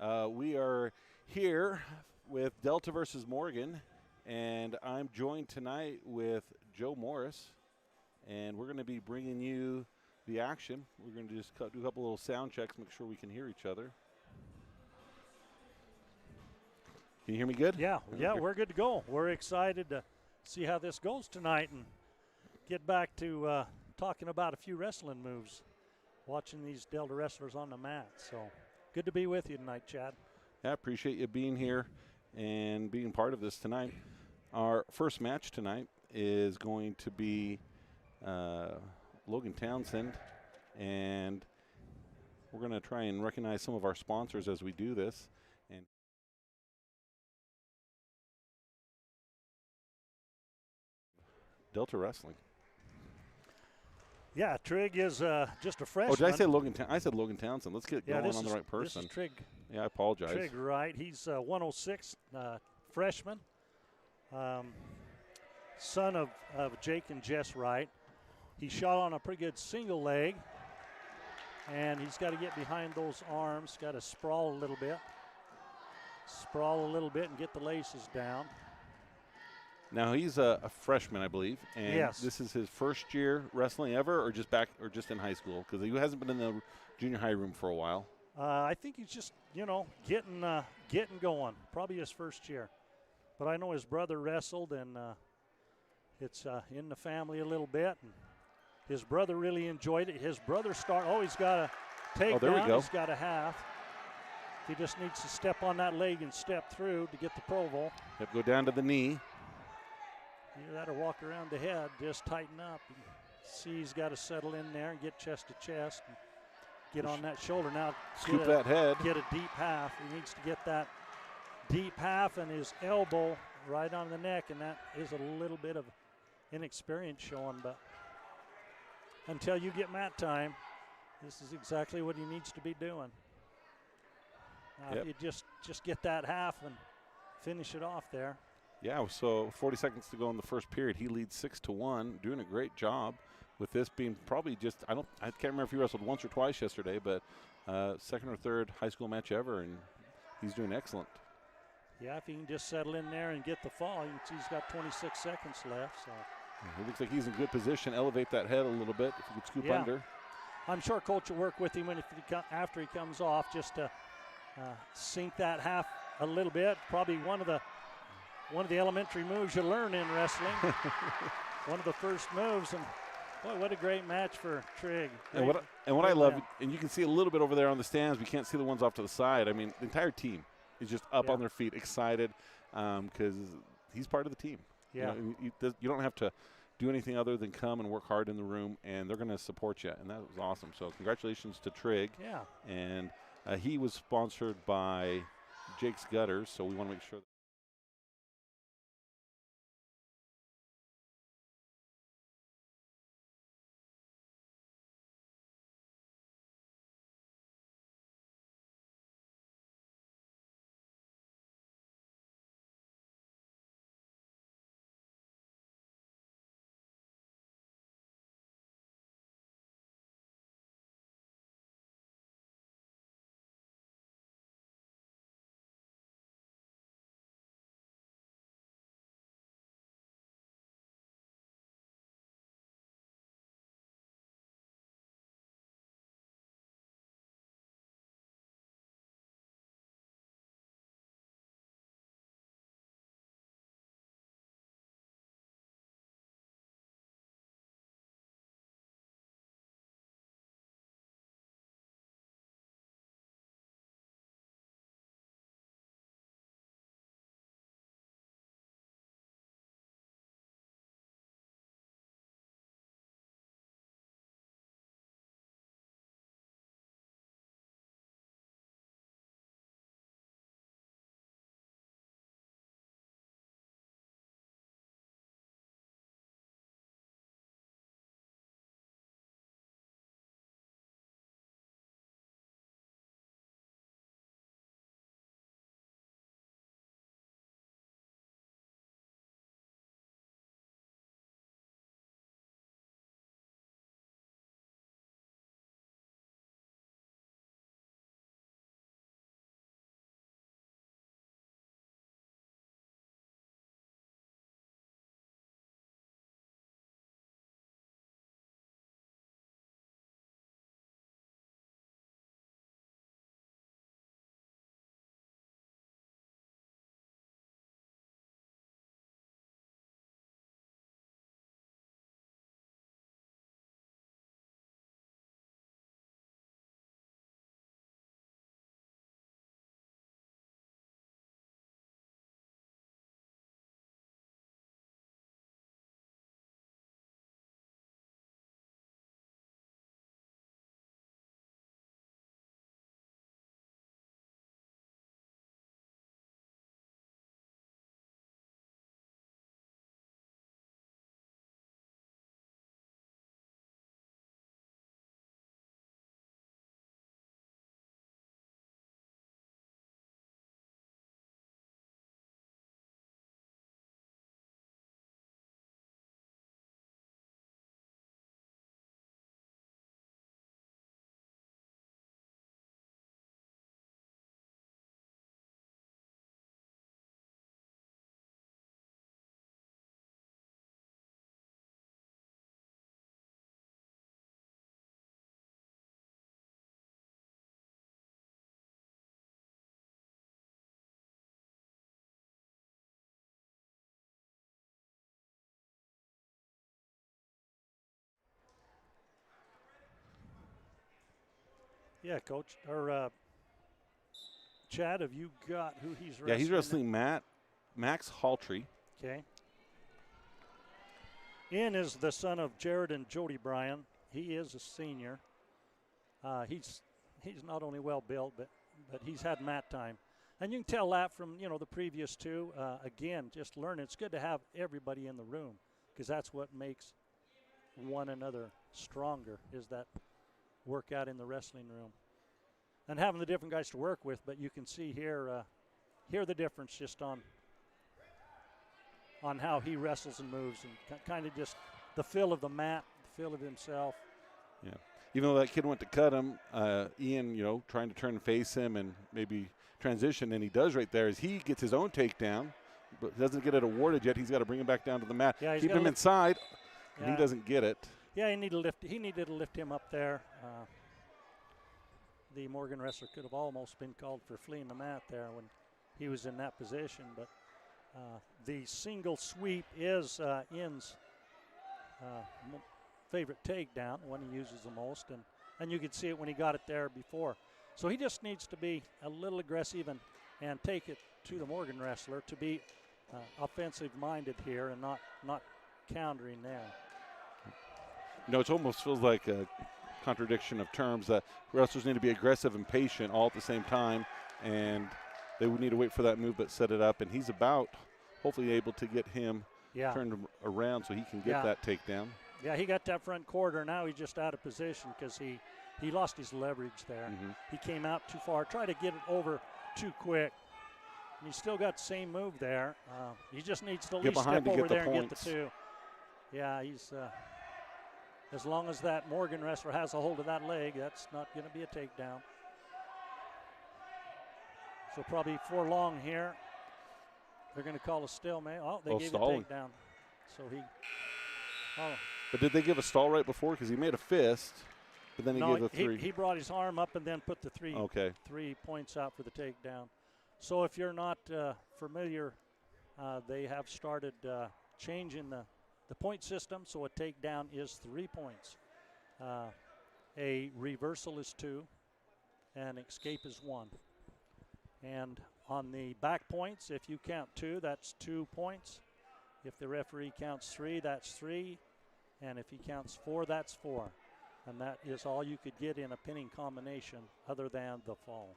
We are here with Delta versus Morgan, and I'm joined tonight with Joe Morris, and we're going to be bringing you the action. We're going to just do a couple little sound checks, make sure we can hear each other. Can you hear me good? Yeah, we're good to go. We're excited to see how this goes tonight and get back to talking about a few wrestling moves, watching these Delta wrestlers on the mat. So good to be with you tonight, Chad. Yeah, I appreciate you being here and being part of this tonight. Our first match tonight is going to be Logan Townsend, and we're going to try and recognize some of our sponsors as we do this. And Delta Wrestling. Yeah, Trigg is just a freshman. Oh, did I say Logan? I said Logan Townsend. Let's get going on the right person. This is Trigg. Yeah, I apologize. Trigg, right? He's 106 freshman, son of Jake and Jess Wright. He shot on a pretty good single leg, and he's got to get behind those arms. Got to sprawl a little bit, and get the laces down. Now he's a freshman, I believe, and yes. This is his first year wrestling ever, or just in high school, because he hasn't been in the junior high room for a while. I think he's just getting going. Probably his first year, but I know his brother wrestled, and it's in the family a little bit. And his brother really enjoyed it. His brother he's got a take down. He's got a half. He just needs to step on that leg and step through to get the Provo. Yep, go down to the knee. You got to walk around the head, just tighten up. See, he's got to settle in there and get chest to chest and get on that shoulder. Now, scoop that head. Get a deep half. He needs to get that deep half and his elbow right on the neck, and that is a little bit of inexperience showing. But until you get mat time, this is exactly what he needs to be doing. Now, if you just get that half and finish it off there. Yeah, so 40 seconds to go in the first period. He leads 6-1, doing a great job with this being probably just, I can't remember if he wrestled once or twice yesterday, but second or third high school match ever, and he's doing excellent. Yeah, if he can just settle in there and get the fall, you can see he's got 26 seconds left. So he looks like he's in good position. Elevate that head a little bit if you could scoop under. I'm sure Coach will work with him after he comes off just to sink that half a little bit. Probably one of the elementary moves you learn in wrestling. One of the first moves, and boy, what a great match for Trigg. And what I love, and you can see a little bit over there on the stands. We can't see the ones off to the side. I mean, the entire team is just up on their feet, excited, because he's part of the team. Yeah, you don't have to do anything other than come and work hard in the room, and they're going to support you, and that was awesome. So congratulations to Trigg. Yeah, and he was sponsored by Jake's Gutters, so we want to make sure. Yeah, Coach. Or Chad, have you got who he's wrestling? Yeah, he's wrestling Max Haltry. Okay. Ian is the son of Jared and Jody Bryan. He is a senior. He's not only well built, but he's had mat time. And you can tell that from, the previous two. Again, just learn. It's good to have everybody in the room because that's what makes one another stronger, is that workout in the wrestling room. And having the different guys to work with, but you can see here the difference just on how he wrestles and moves, and kind of just the feel of the mat, the feel of himself. Yeah. Even though that kid went to cut him, Ian, trying to turn and face him and maybe transition, and he does right there, as he gets his own takedown, but doesn't get it awarded yet. He's got to bring him back down to the mat. Yeah, keep him inside, and he doesn't get it. Yeah, he needed to lift him up there. The Morgan wrestler could have almost been called for fleeing the mat there when he was in that position, but the single sweep is Ian's favorite takedown, one he uses the most, and you could see it when he got it there before. So he just needs to be a little aggressive and take it to the Morgan wrestler to be offensive-minded here and not countering there. It almost feels like a contradiction of terms that wrestlers need to be aggressive and patient all at the same time, and they would need to wait for that move but set it up, and he's about hopefully able to get him turned around so he can get that takedown. Yeah, he got that front quarter. Now he's just out of position because he lost his leverage there. Mm-hmm. He came out too far, tried to get it over too quick. And he's still got the same move there. He just needs to at least step over there and get the two. Yeah, he's as long as that Morgan wrestler has a hold of that leg, that's not going to be a takedown. So probably for long here, they're going to call a stalemate. Oh, they gave stalling. a takedown. So But did they give a stall right before? Because he made a fist, but then he gave the three. He brought his arm up and then put the three points out for the takedown. So if you're not familiar, they have started changing the point system. So a takedown is 3 points. A reversal is 2, and escape is 1. And on the back points, if you count 2, that's 2 points. If the referee counts 3, that's 3. And if he counts 4, that's 4. And that is all you could get in a pinning combination other than the fall.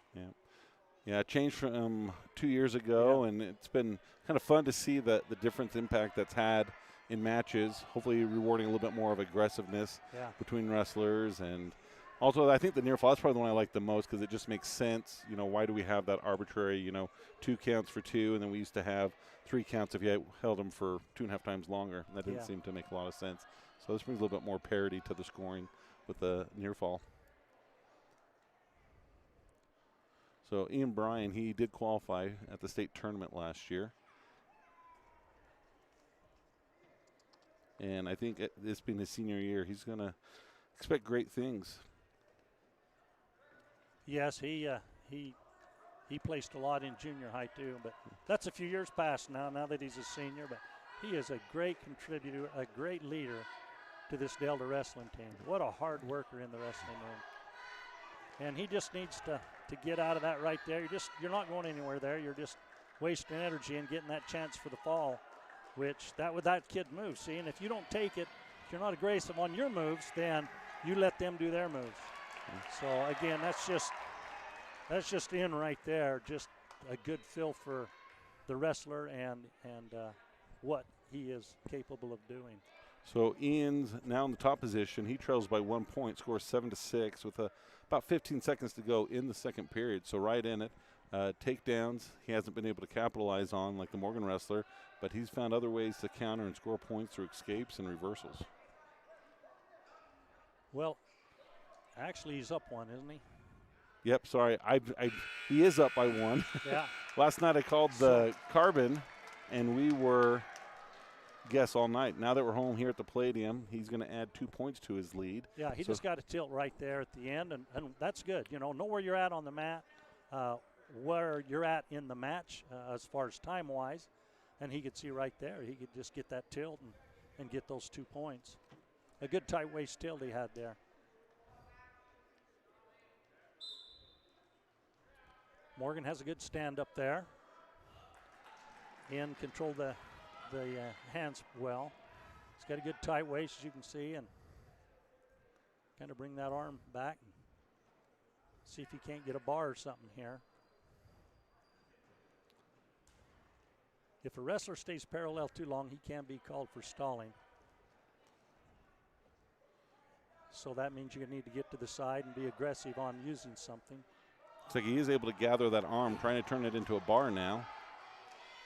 Yeah, it changed from 2 years ago, and it's been kind of fun to see the difference impact that's had in matches, hopefully rewarding a little bit more of aggressiveness between wrestlers. And also, I think the near fall is probably the one I like the most because it just makes sense. Why do we have that arbitrary, 2 counts for 2, and then we used to have 3 counts if you held them for 2.5 times longer. That didn't seem to make a lot of sense. So this brings a little bit more parity to the scoring with the near fall. So Ian Bryan, he did qualify at the state tournament last year. And I think this being his senior year, he's going to expect great things. Yes, he placed a lot in junior high too, but that's a few years past now that he's a senior. But he is a great contributor, a great leader to this Delta wrestling team. What a hard worker in the wrestling room. And he just needs to get out of that right there. You're not going anywhere there. You're just wasting energy and getting that chance for the fall, which that kid moves. See, and if you don't take it, if you're not aggressive on your moves, then you let them do their moves. So again, that's just in right there. Just a good feel for the wrestler and what he is capable of doing. So Ian's now in the top position. He trails by 1 point, scores 7-6 with about 15 seconds to go in the second period. So right in it. Takedowns he hasn't been able to capitalize on like the Morgan wrestler, but he's found other ways to counter and score points through escapes and reversals. Well, actually he's up 1, isn't he? Yep, sorry. He is up by 1. Yeah. Last night I called the Carbon, and we were guess all night. Now that we're home here at the Palladium, he's going to add 2 points to his lead. Yeah, he just got to tilt right there at the end, and that's good. Know where you're at on the mat, where you're at in the match as far as time-wise, and he could see right there. He could just get that tilt and get those 2 points. A good tight waist tilt he had there. Morgan has a good stand up there. And control the hands well. He's got a good tight waist, as you can see, and kind of bring that arm back and see if he can't get a bar or something here. If a wrestler stays parallel too long, he can be called for stalling. So that means you need to get to the side and be aggressive on using something. Looks like he is able to gather that arm, trying to turn it into a bar now.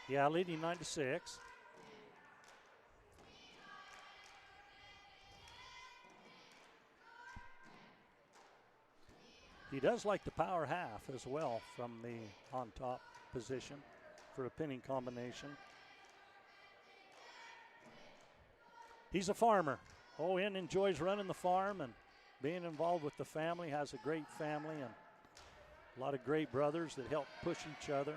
Yeah, leading 9-6. He does like the power half as well from the on top position for a pinning combination. He's a farmer. Owen enjoys running the farm and being involved with the family, has a great family and a lot of great brothers that help push each other.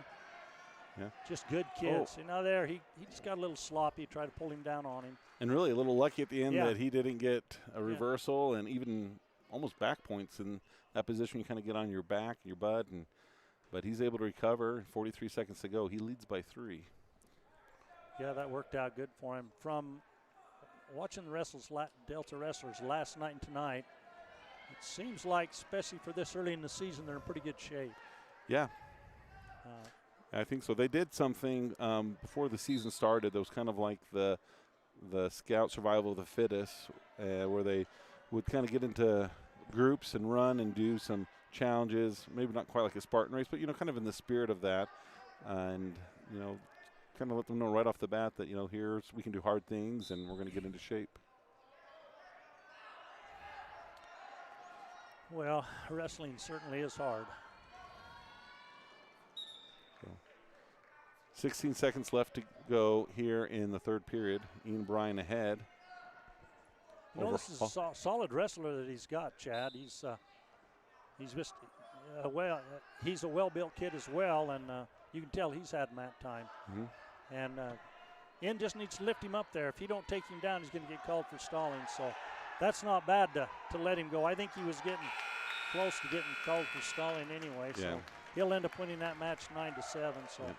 Yeah. Just good kids. You know, there he just got a little sloppy, tried to pull him down on him. And really a little lucky at the end Yeah. that he didn't get a reversal and even almost back points in that position. You kind of get on your back, your butt, but he's able to recover. 43 seconds to go. He leads by 3. Yeah, that worked out good for him. From watching the Delta wrestlers last night and tonight, it seems like, especially for this early in the season, they're in pretty good shape. Yeah. I think so. They did something before the season started that was kind of like the scout survival of the fittest, where they would kind of get into groups and run and do some challenges, maybe not quite like a Spartan race, but, you know, kind of in the spirit of that. And, you know, kind of let them know right off the bat that, you know, we can do hard things and we're going to get into shape. Well, wrestling certainly is hard. 16 seconds left to go here in the third period. Ian Bryan ahead. You know, this is a solid wrestler that he's got, Chad. He's just he's a well-built kid as well, and you can tell he's had mat time. Mm-hmm. And Ian just needs to lift him up there. If you don't take him down, he's going to get called for stalling. So that's not bad to let him go. I think he was getting close to getting called for stalling anyway. So Yeah. he'll end up winning that match 9-7. So. Yeah.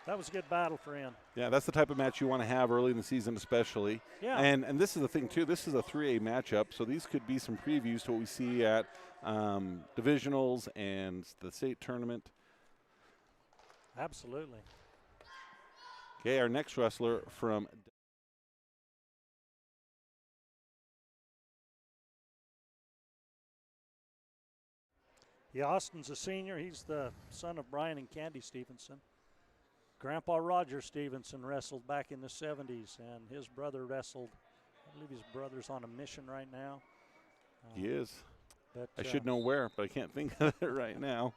That was a good battle for Ian. Yeah, that's the type of match you want to have early in the season especially. Yeah. And this is the thing, too. This is a 3A matchup, so these could be some previews to what we see at divisionals and the state tournament. Absolutely. Okay, our next wrestler from Yeah, Austin's a senior. He's the son of Brian and Candy Stevenson. Grandpa Roger Stevenson wrestled back in the 70s, and his brother wrestled. I believe his brother's on a mission right now. He is. But I should know where, but I can't think of it right now.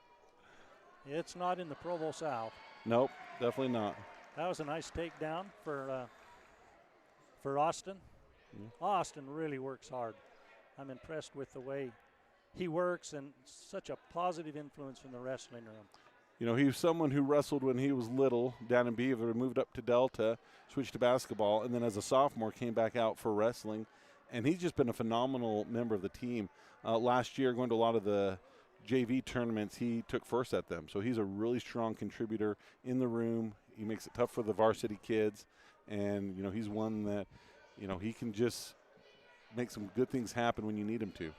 It's not in the Provo South. Nope, definitely not. That was a nice takedown for Austin. Yeah. Austin really works hard. I'm impressed with the way he works and such a positive influence in the wrestling room. You know, he was someone who wrestled when he was little down in Beaver, moved up to Delta, switched to basketball, and then as a sophomore came back out for wrestling. And he's just been a phenomenal member of the team. Last year, going to a lot of the JV tournaments, he took first at them. So he's a really strong contributor in the room. He makes it tough for the varsity kids. And, you know, he's one that, you know, he can just make some good things happen when you need him to.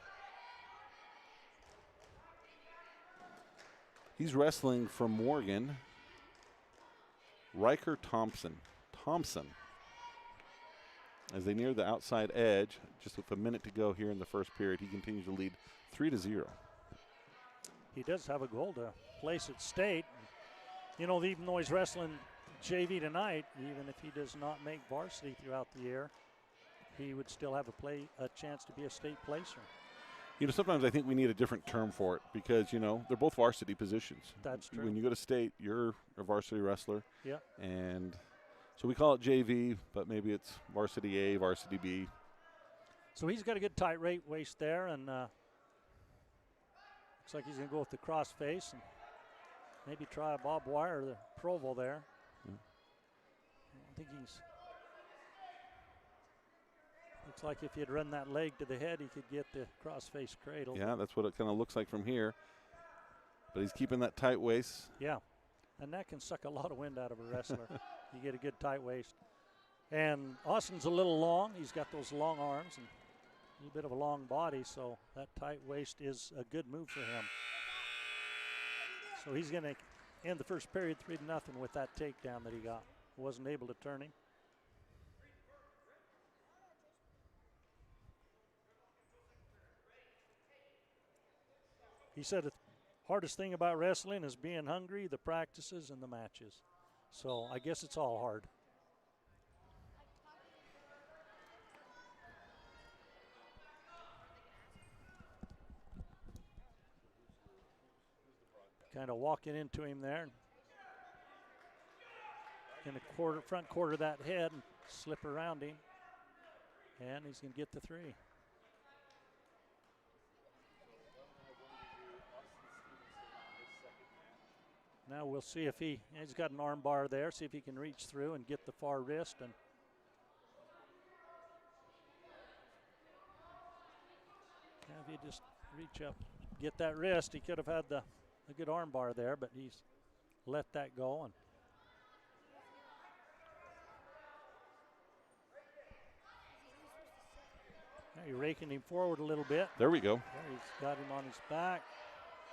He's wrestling from Morgan, Riker Thompson. As they near the outside edge, just with a minute to go here in the first period, he continues to lead 3-0. He does have a goal to place at state. You know, even though he's wrestling JV tonight, even if he does not make varsity throughout the year, he would still have a chance to be a state placer. You know, sometimes I think we need a different term for it because, you know, they're both varsity positions. That's true. When you go to state, you're a varsity wrestler. Yeah. And so we call it JV, but maybe it's varsity A, varsity B. So he's got a good tight waist there, and looks like he's going to go with the cross face and maybe try a barbed wire or the Provo there. Yeah. I think looks like if he'd run that leg to the head, he could get the cross face cradle. Yeah, that's what it kind of looks like from here. But he's keeping that tight waist. Yeah, and that can suck a lot of wind out of a wrestler. You get a good tight waist. And Austin's a little long. He's got those long arms and a little bit of a long body, so that tight waist is a good move for him. So he's going to end the first period 3-0 with that takedown that he got. Wasn't able to turn him. He said the hardest thing about wrestling is being hungry, the practices, and the matches. So I guess it's all hard. Kind of walking into him there. In the front quarter of that head and slip around him. And he's going to get the 3. Now we'll see if he's got an arm bar there, see if he can reach through and get the far wrist. And if you just reach up, get that wrist, he could have had a good arm bar there, but he's let that go. And now you're raking him forward a little bit. There we go. There he's got him on his back.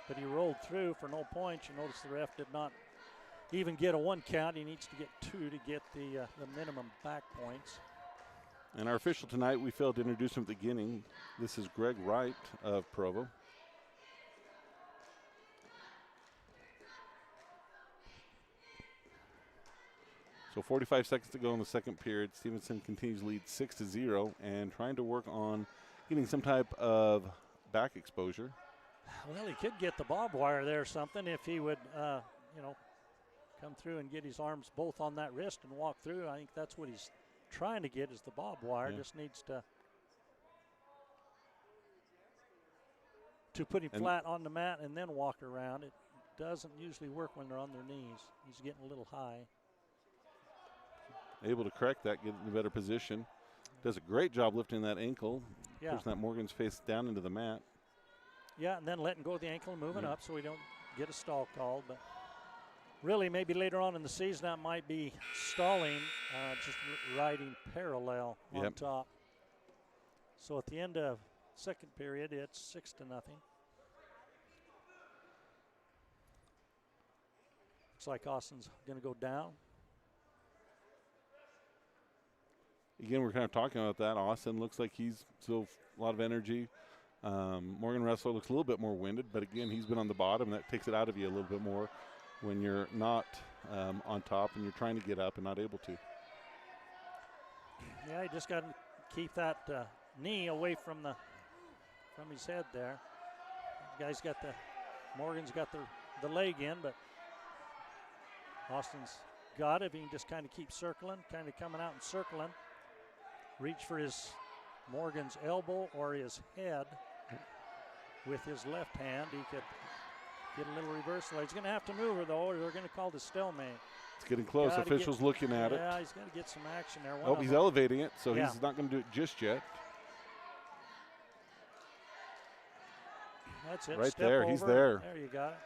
But he rolled through for no points. You notice the ref did not even get a 1 count. He needs to get 2 to get the minimum back points. And our official tonight, we failed to introduce him at the beginning. This is Greg Wright of Provo. So 45 seconds to go in the second period. Stevenson continues to lead 6-0 and trying to work on getting some type of back exposure. Well, he could get the barbed wire there or something if he would, come through and get his arms both on that wrist and walk through. I think that's what he's trying to get is the barbed wire. Yeah. Just needs to put him flat on the mat and then walk around. It doesn't usually work when they're on their knees. He's getting a little high. Able to correct that, get in a better position. Does a great job lifting that ankle. Yeah. Pushing that Morgan's face down into the mat. Yeah, and then letting go of the ankle and moving up so we don't get a stall called. But really, maybe later on in the season, that might be stalling, just riding parallel on top. So at the end of second period, it's 6-0. Looks like Austin's going to go down. Again, we're kind of talking about that. Austin looks like he's still a lot of energy. Morgan Wrestler looks a little bit more winded, but again, he's been on the bottom. That takes it out of you a little bit more when you're not on top and you're trying to get up and not able to. Yeah, he just got to keep that knee away from his head there. The guy's got Morgan's got the leg in, but Austin's got it. He can just kind of keep circling, kind of coming out and circling. Reach for his Morgan's elbow or his head with his left hand. He could get a little reversal. He's going to have to move her, though, or they're going to call the stalemate. It's getting close. Officials looking at it. Yeah, he's got to get some action there. He's elevating it, so he's not going to do it just yet. That's it. Right Step there. over. He's there. There you got it.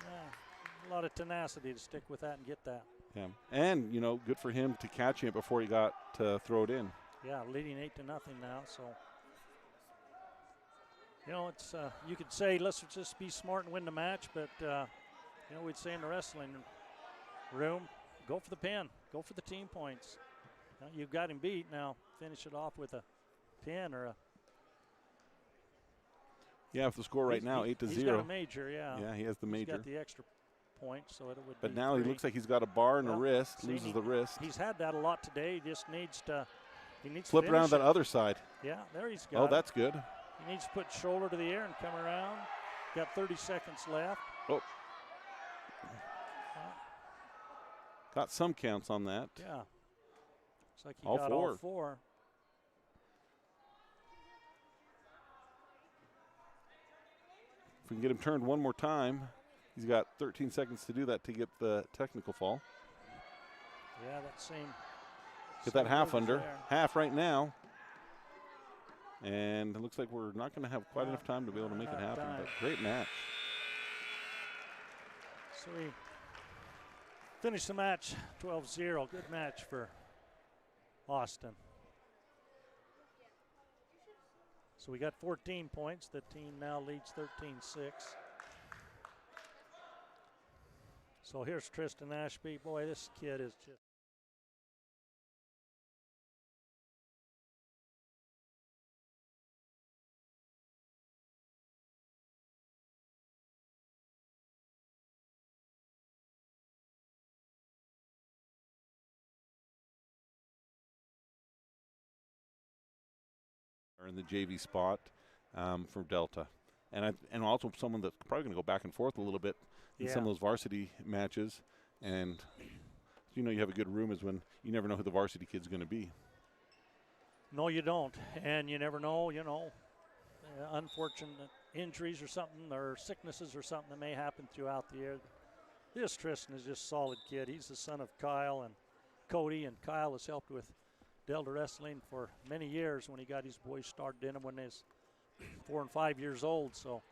Yeah, a lot of tenacity to stick with that and get that. Yeah, and, good for him to catch it before he got to throw it in. Yeah, leading 8-0 now, so. It's you could say let's just be smart and win the match, but, we'd say in the wrestling room, go for the pin, go for the team points. You've got him beat, now finish it off with a pin or a. Yeah, if the score right now, 8-0. He's got a major, yeah. Yeah, he has the major. He's got the extra point, so it would But be now 3. he looks like he's got a bar and a wrist, loses the wrist. He's had that a lot today. He just needs to flip around that other side. Yeah, there he's got it. That's good. He needs to put shoulder to the air and come around. Got 30 seconds left. Oh. Got some counts on that. Yeah. Looks like he all got four. all 4. If we can get him turned one more time, he's got 13 seconds to do that to get the technical fall. Yeah, that same. Get that half under. Half right now. And it looks like we're not going to have quite enough time to be able to make it happen. But great match. So we finished the match 12-0. Good match for Austin. So we got 14 points. The team now leads 13-6. So here's Tristan Ashby. Boy, this kid is just... in the JV spot for Delta. And also someone that's probably going to go back and forth a little bit in some of those varsity matches. And you know you have a good room is when you never know who the varsity kid's going to be. No, you don't. And you never know, unfortunate injuries or something or sicknesses or something that may happen throughout the year. This Tristan is just a solid kid. He's the son of Kyle and Cody, and Kyle has helped with Delta Wrestling for many years when he got his boys started in him when they was 4 and 5 years old. So,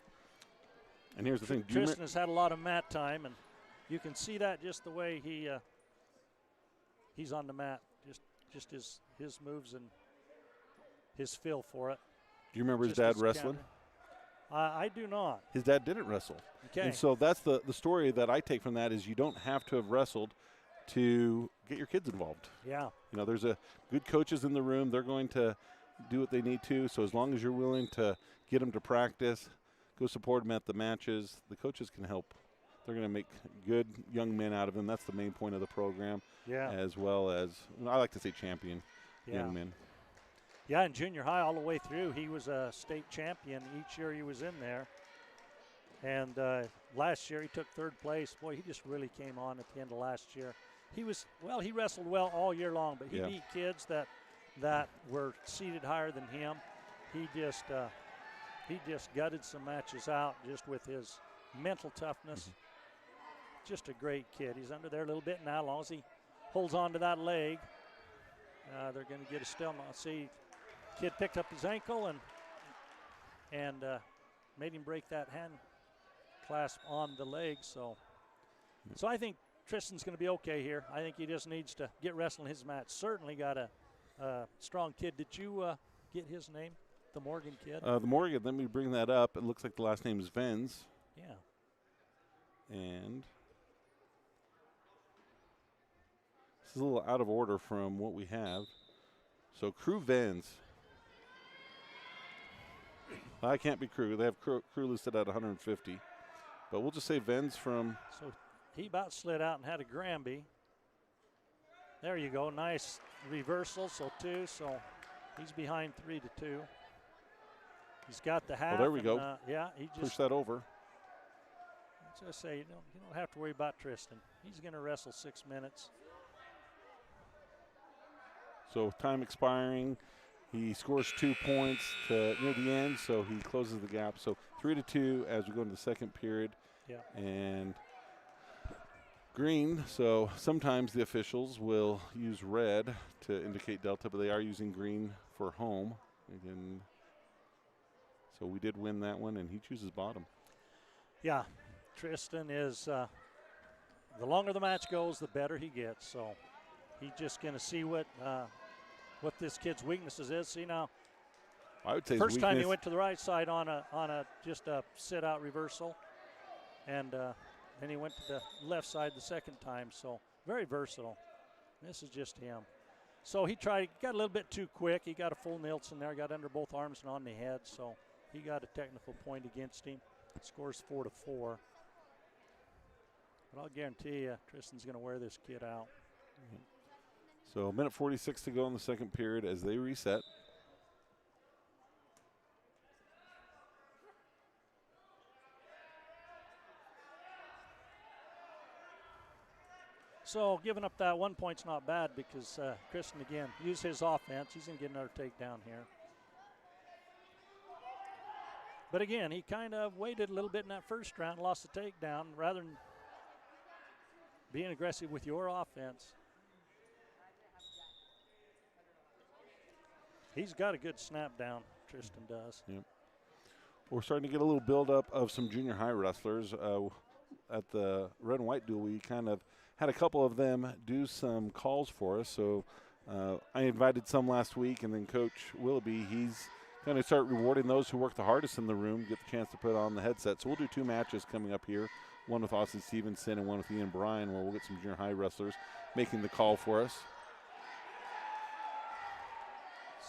and here's the thing, Tristan has had a lot of mat time, and you can see that just the way he's on the mat, just his moves and his feel for it. Do you remember his dad wrestling? I do not. His dad didn't wrestle. Okay. And so that's the story that I take from that is you don't have to have wrestled to get your kids involved. Yeah. You know, there's good coaches in the room. They're going to do what they need to. So as long as you're willing to get them to practice, go support them at the matches, the coaches can help. They're going to make good young men out of them. That's the main point of the program. Yeah. As well as, I like to say champion young men. Yeah, in junior high all the way through, he was a state champion each year he was in there. And last year he took 3rd place. Boy, he just really came on at the end of last year. He wrestled well all year long, but he beat kids that were seated higher than him. He just gutted some matches out just with his mental toughness. Mm-hmm. Just a great kid. He's under there a little bit now. As long as he holds on to that leg, they're going to get a stalemate. See, kid picked up his ankle and made him break that hand clasp on the leg. So I think Tristan's going to be okay here. I think he just needs to get wrestling his match. Certainly got a strong kid. Did you get his name, the Morgan kid? The Morgan, let me bring that up. It looks like the last name is Venz. Yeah. And this is a little out of order from what we have. So Crew Venz. I can't be Crew. They have crew listed at 150. But we'll just say Venz from. So he about slid out and had a Granby. There you go. Nice reversal. So 2. So he's behind 3-2. He's got the half. Oh, there we go. Yeah, he just push that over. Just say you don't have to worry about Tristan. He's going to wrestle 6 minutes. So time expiring. He scores 2 points near the end, so he closes the gap. So 3-2 as we go into the second period. Yeah. And green, so sometimes the officials will use red to indicate Delta, but they are using green for home. Again, so we did win that one, and he chooses bottom. Yeah, Tristan is, the longer the match goes, the better he gets. So he's just going to see what this kid's weaknesses is. See now, I would say first time he went to the right side on just a sit out reversal, and then he went to the left side the second time. So very versatile. This is just him. So he got a little bit too quick. He got a full Nielsen there, got under both arms and on the head. So he got a technical point against him. Scores 4-4. But I'll guarantee you, Tristan's going to wear this kid out. Mm-hmm. So a minute 46 to go in the second period as they reset. So giving up that 1 point's not bad because Tristan, again, used his offense. He's going to get another takedown here. But again, he kind of waited a little bit in that first round, lost the takedown, rather than being aggressive with your offense. He's got a good snap down, Tristan does. Yep. We're starting to get a little buildup of some junior high wrestlers. at the red and white duel, we kind of had a couple of them do some calls for us. So I invited some last week, and then Coach Willoughby, he's going to start rewarding those who work the hardest in the room, get the chance to put on the headset. So we'll do 2 matches coming up here, one with Austin Stevenson and one with Ian Bryan, where we'll get some junior high wrestlers making the call for us.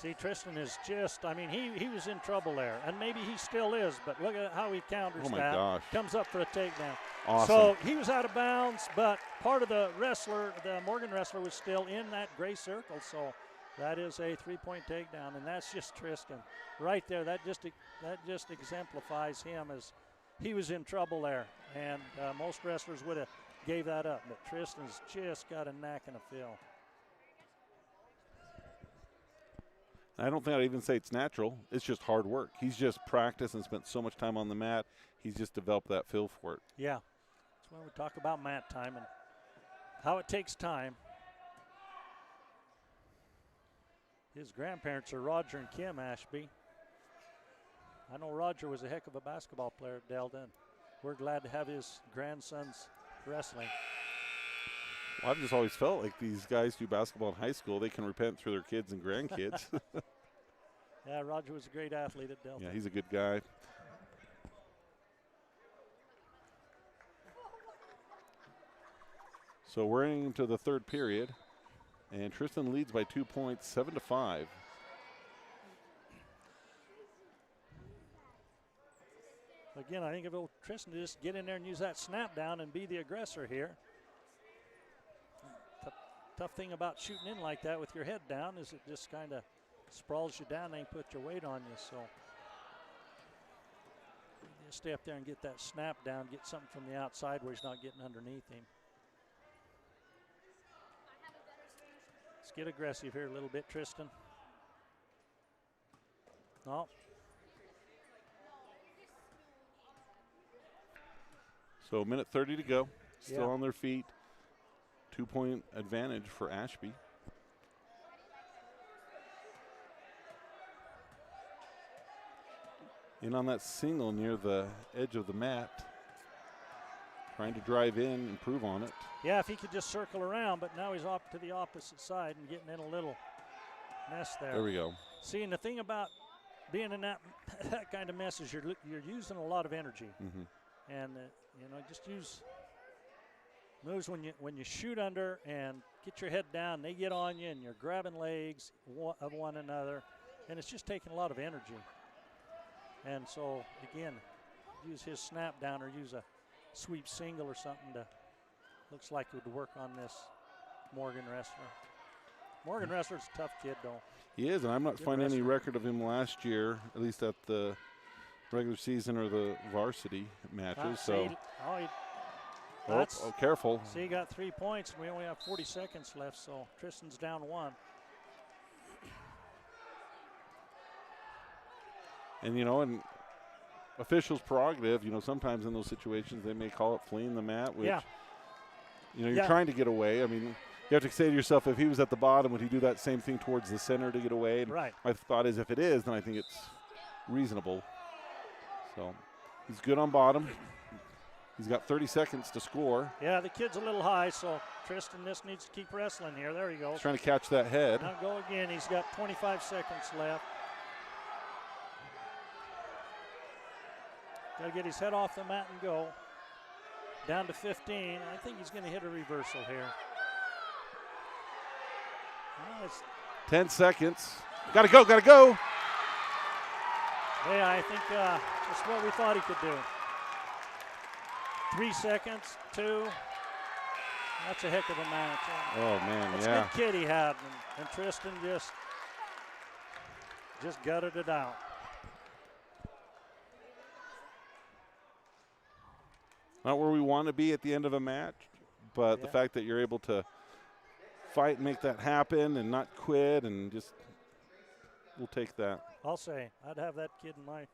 See, Tristan is just, I mean, he was in trouble there, and maybe he still is, but look at how he counters Oh, my that. gosh. Comes up for a takedown. Awesome. So he was out of bounds, but part of the wrestler, the Morgan wrestler, was still in that gray circle, so that is a 3-point takedown, and that's just Tristan. Right there, that just exemplifies him, as he was in trouble there, and most wrestlers would have gave that up, but Tristan's just got a knack and a feel. I don't think I'd even say it's natural. It's just hard work. He's just practiced and spent so much time on the mat. He's just developed that feel for it. Yeah. That's when we talk about mat time and how it takes time. His grandparents are Roger and Kim Ashby. I know Roger was a heck of a basketball player at Delden. We're glad to have his grandsons wrestling. Well, I've just always felt like these guys do basketball in high school. They can repent through their kids and grandkids. Yeah, Roger was a great athlete at Delta. Yeah, he's a good guy. So we're into the third period, and Tristan leads by 2 points, 7-5. Again, I think if Tristan to just get in there and use that snap down and be the aggressor here. Tough thing about shooting in like that with your head down is it just kind of sprawls you down and put your weight on you. So you stay up there and get that snap down, get something from the outside where he's not getting underneath him. Let's get aggressive here a little bit, Tristan. No. So a minute 30 to go. Still Yeah. on their feet. 2-point advantage for Ashby. In on that single near the edge of the mat. Trying to drive in, improve on it. Yeah, if he could just circle around, but now he's off to the opposite side and getting in a little mess there. There we go. See, and the thing about being in that that kind of mess is you're using a lot of energy, and just use moves when you shoot under and get your head down. They get on you, and you're grabbing legs of one another, and it's just taking a lot of energy. And so again, use his snap down or use a sweep single or something to looks like it would work on this Morgan wrestler. Morgan wrestler's a tough kid though. He is, and I'm not Good finding any wrestler. record of him last year, at least at the regular season or the varsity matches. Oh, careful. See, he got 3 points, and we only have 40 seconds left, so Tristan's down 1. And, and officials' prerogative, sometimes in those situations they may call it fleeing the mat, which, Yeah. You're trying to get away. I mean, you have to say to yourself, if he was at the bottom, would he do that same thing towards the center to get away? And Right. my thought is if it is, then I think it's reasonable. So he's good on bottom. He's got 30 seconds to score. Yeah, the kid's a little high, so Tristan just needs to keep wrestling here. There he goes. He's trying to catch that head. Now go again. He's got 25 seconds left. Got to get his head off the mat and go. Down to 15. I think he's going to hit a reversal here. Well, it's 10 seconds. Got to go, got to go. Yeah, I think that's what we thought he could do. 3 seconds, 2. That's a heck of a match. Oh, man, That's yeah. a good kid he had, and Tristan just gutted it out. Not where we want to be at the end of a match, but the Yeah. fact that you're able to fight and make that happen and not quit and just, we'll take that. I'll say, I'd have that kid in my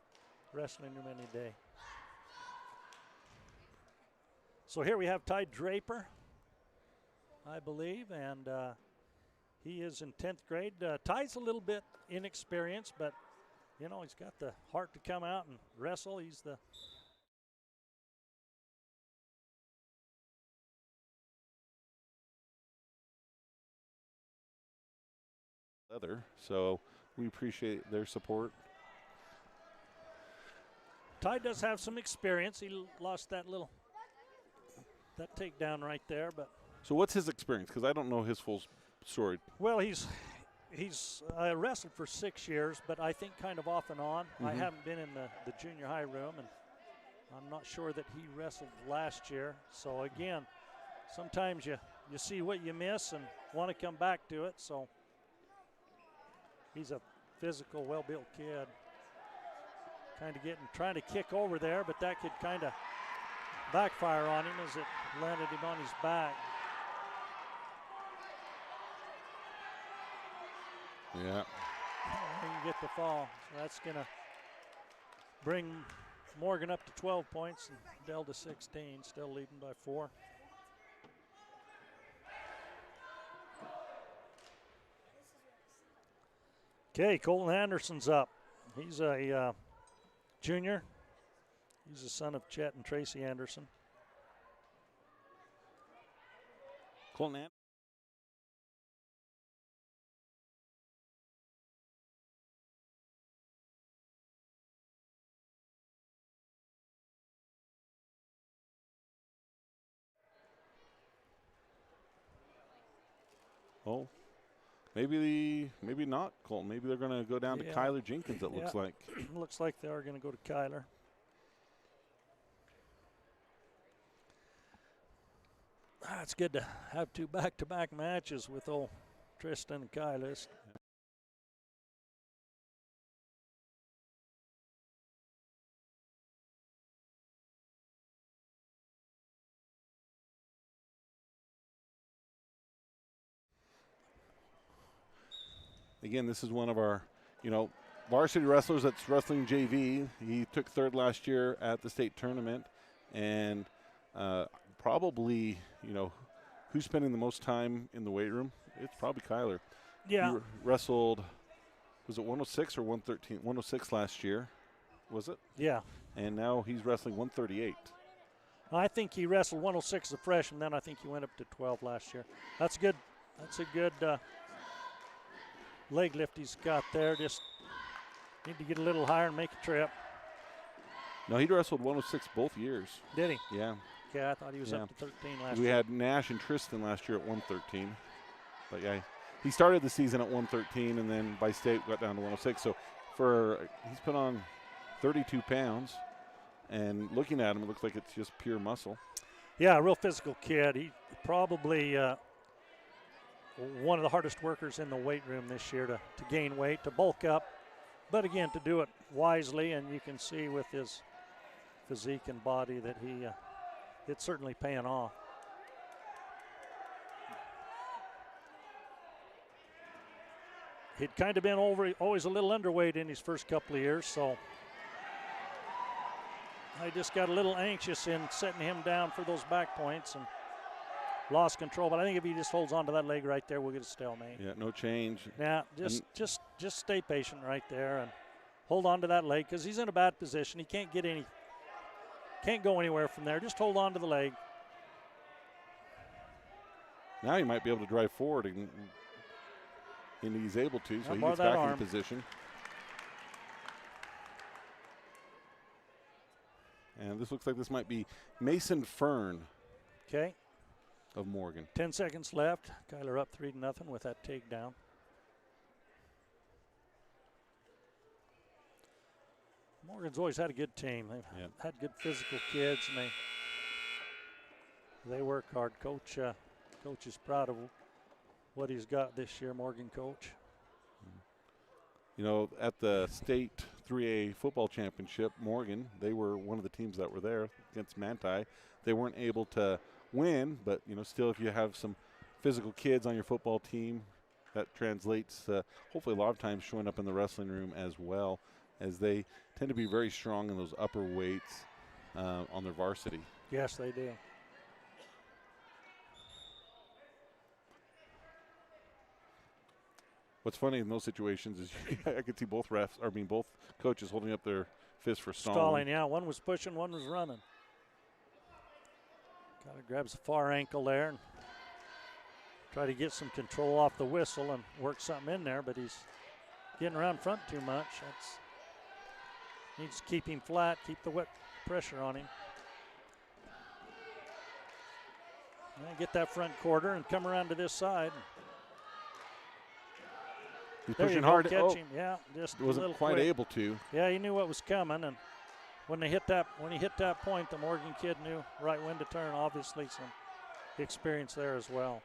wrestling room any day. So here we have Ty Draper, I believe, and he is in 10th grade. Ty's a little bit inexperienced, but, he's got the heart to come out and wrestle. He's the other. So we appreciate their support. Ty does have some experience. He lost that takedown right there, but. So what's his experience? Because I don't know his full story. Well, he's wrestled for 6 years, but I think kind of off and on. I haven't been in the junior high room, and I'm not sure that he wrestled last year. So again, sometimes you see what you miss and want to come back to it. So he's a physical, well-built kid. Kind of trying to kick over there, but that could kind of backfire on him as it landed him on his back. Yeah. He can get the fall. So that's going to bring Morgan up to 12 points and Dell to 16, still leading by 4. Okay, Colton Anderson's up. He's a junior. He's the son of Chet and Tracy Anderson. Colton Anderson. Oh, maybe not, Colton. Maybe they're going to go down to Kyler Jenkins, it looks like. Looks like they are going to go to Kyler. It's good to have 2 back-to-back matches with old Tristan and Kyler. Again, this is one of our, varsity wrestlers that's wrestling JV. He took 3rd last year at the state tournament, and probably, who's spending the most time in the weight room? It's probably Kyler. Yeah. He wrestled, was it 106 or 113? 106 last year, was it? Yeah. And now he's wrestling 138. I think he wrestled 106 as a freshman, then I think he went up to 12 last year. That's good. That's a good leg lift he's got there. Just need to get a little higher and make a trip. No, he wrestled 106 both years. Did he? Yeah. Okay, I thought he was up to 13 last year. We had Nash and Tristan last year at 113. But yeah, he started the season at 113 and then by state got down to 106. So he's put on 32 pounds. And looking at him, it looks like it's just pure muscle. Yeah, a real physical kid. He probably one of the hardest workers in the weight room this year to gain weight, to bulk up. But again, to do it wisely, and you can see with his physique and body that it's certainly paying off. He'd kind of been always a little underweight in his first couple of years, so I just got a little anxious in setting him down for those back points and lost control. But I think if he just holds on to that leg right there, we'll get a stalemate. Yeah, no change. Yeah, just stay patient right there and hold on to that leg because he's in a bad position. He can't go anywhere from there. Just hold on to the leg. Now he might be able to drive forward, and he's able to, so he gets back in position. And this looks like this might be Mason Fern. Okay. Of Morgan. 10 seconds left. Kyler up 3-0 with that takedown. Morgan's always had a good team. They've had good physical kids, and they work hard. Coach is proud of what he's got this year, Morgan coach. At the state 3A football championship, Morgan, they were one of the teams that were there against Manti. They weren't able to win, but still, if you have some physical kids on your football team, that translates hopefully a lot of times showing up in the wrestling room as well, as they tend to be very strong in those upper weights on their varsity. Yes, they do. What's funny in those situations is I could see both coaches holding up their fists for stalling. Yeah, one was pushing, one was running. Kind of grabs the far ankle there and try to get some control off the whistle and work something in there, but he's getting around front too much. Needs to keep him flat, keep the wet pressure on him. And get that front quarter and come around to this side. He's There pushing you go, hard. catch Oh, him. Yeah, just a wasn't little quite quick. able to. Yeah, he knew what was coming, and when he hit that point, the Morgan kid knew right when to turn. Obviously, some experience there as well.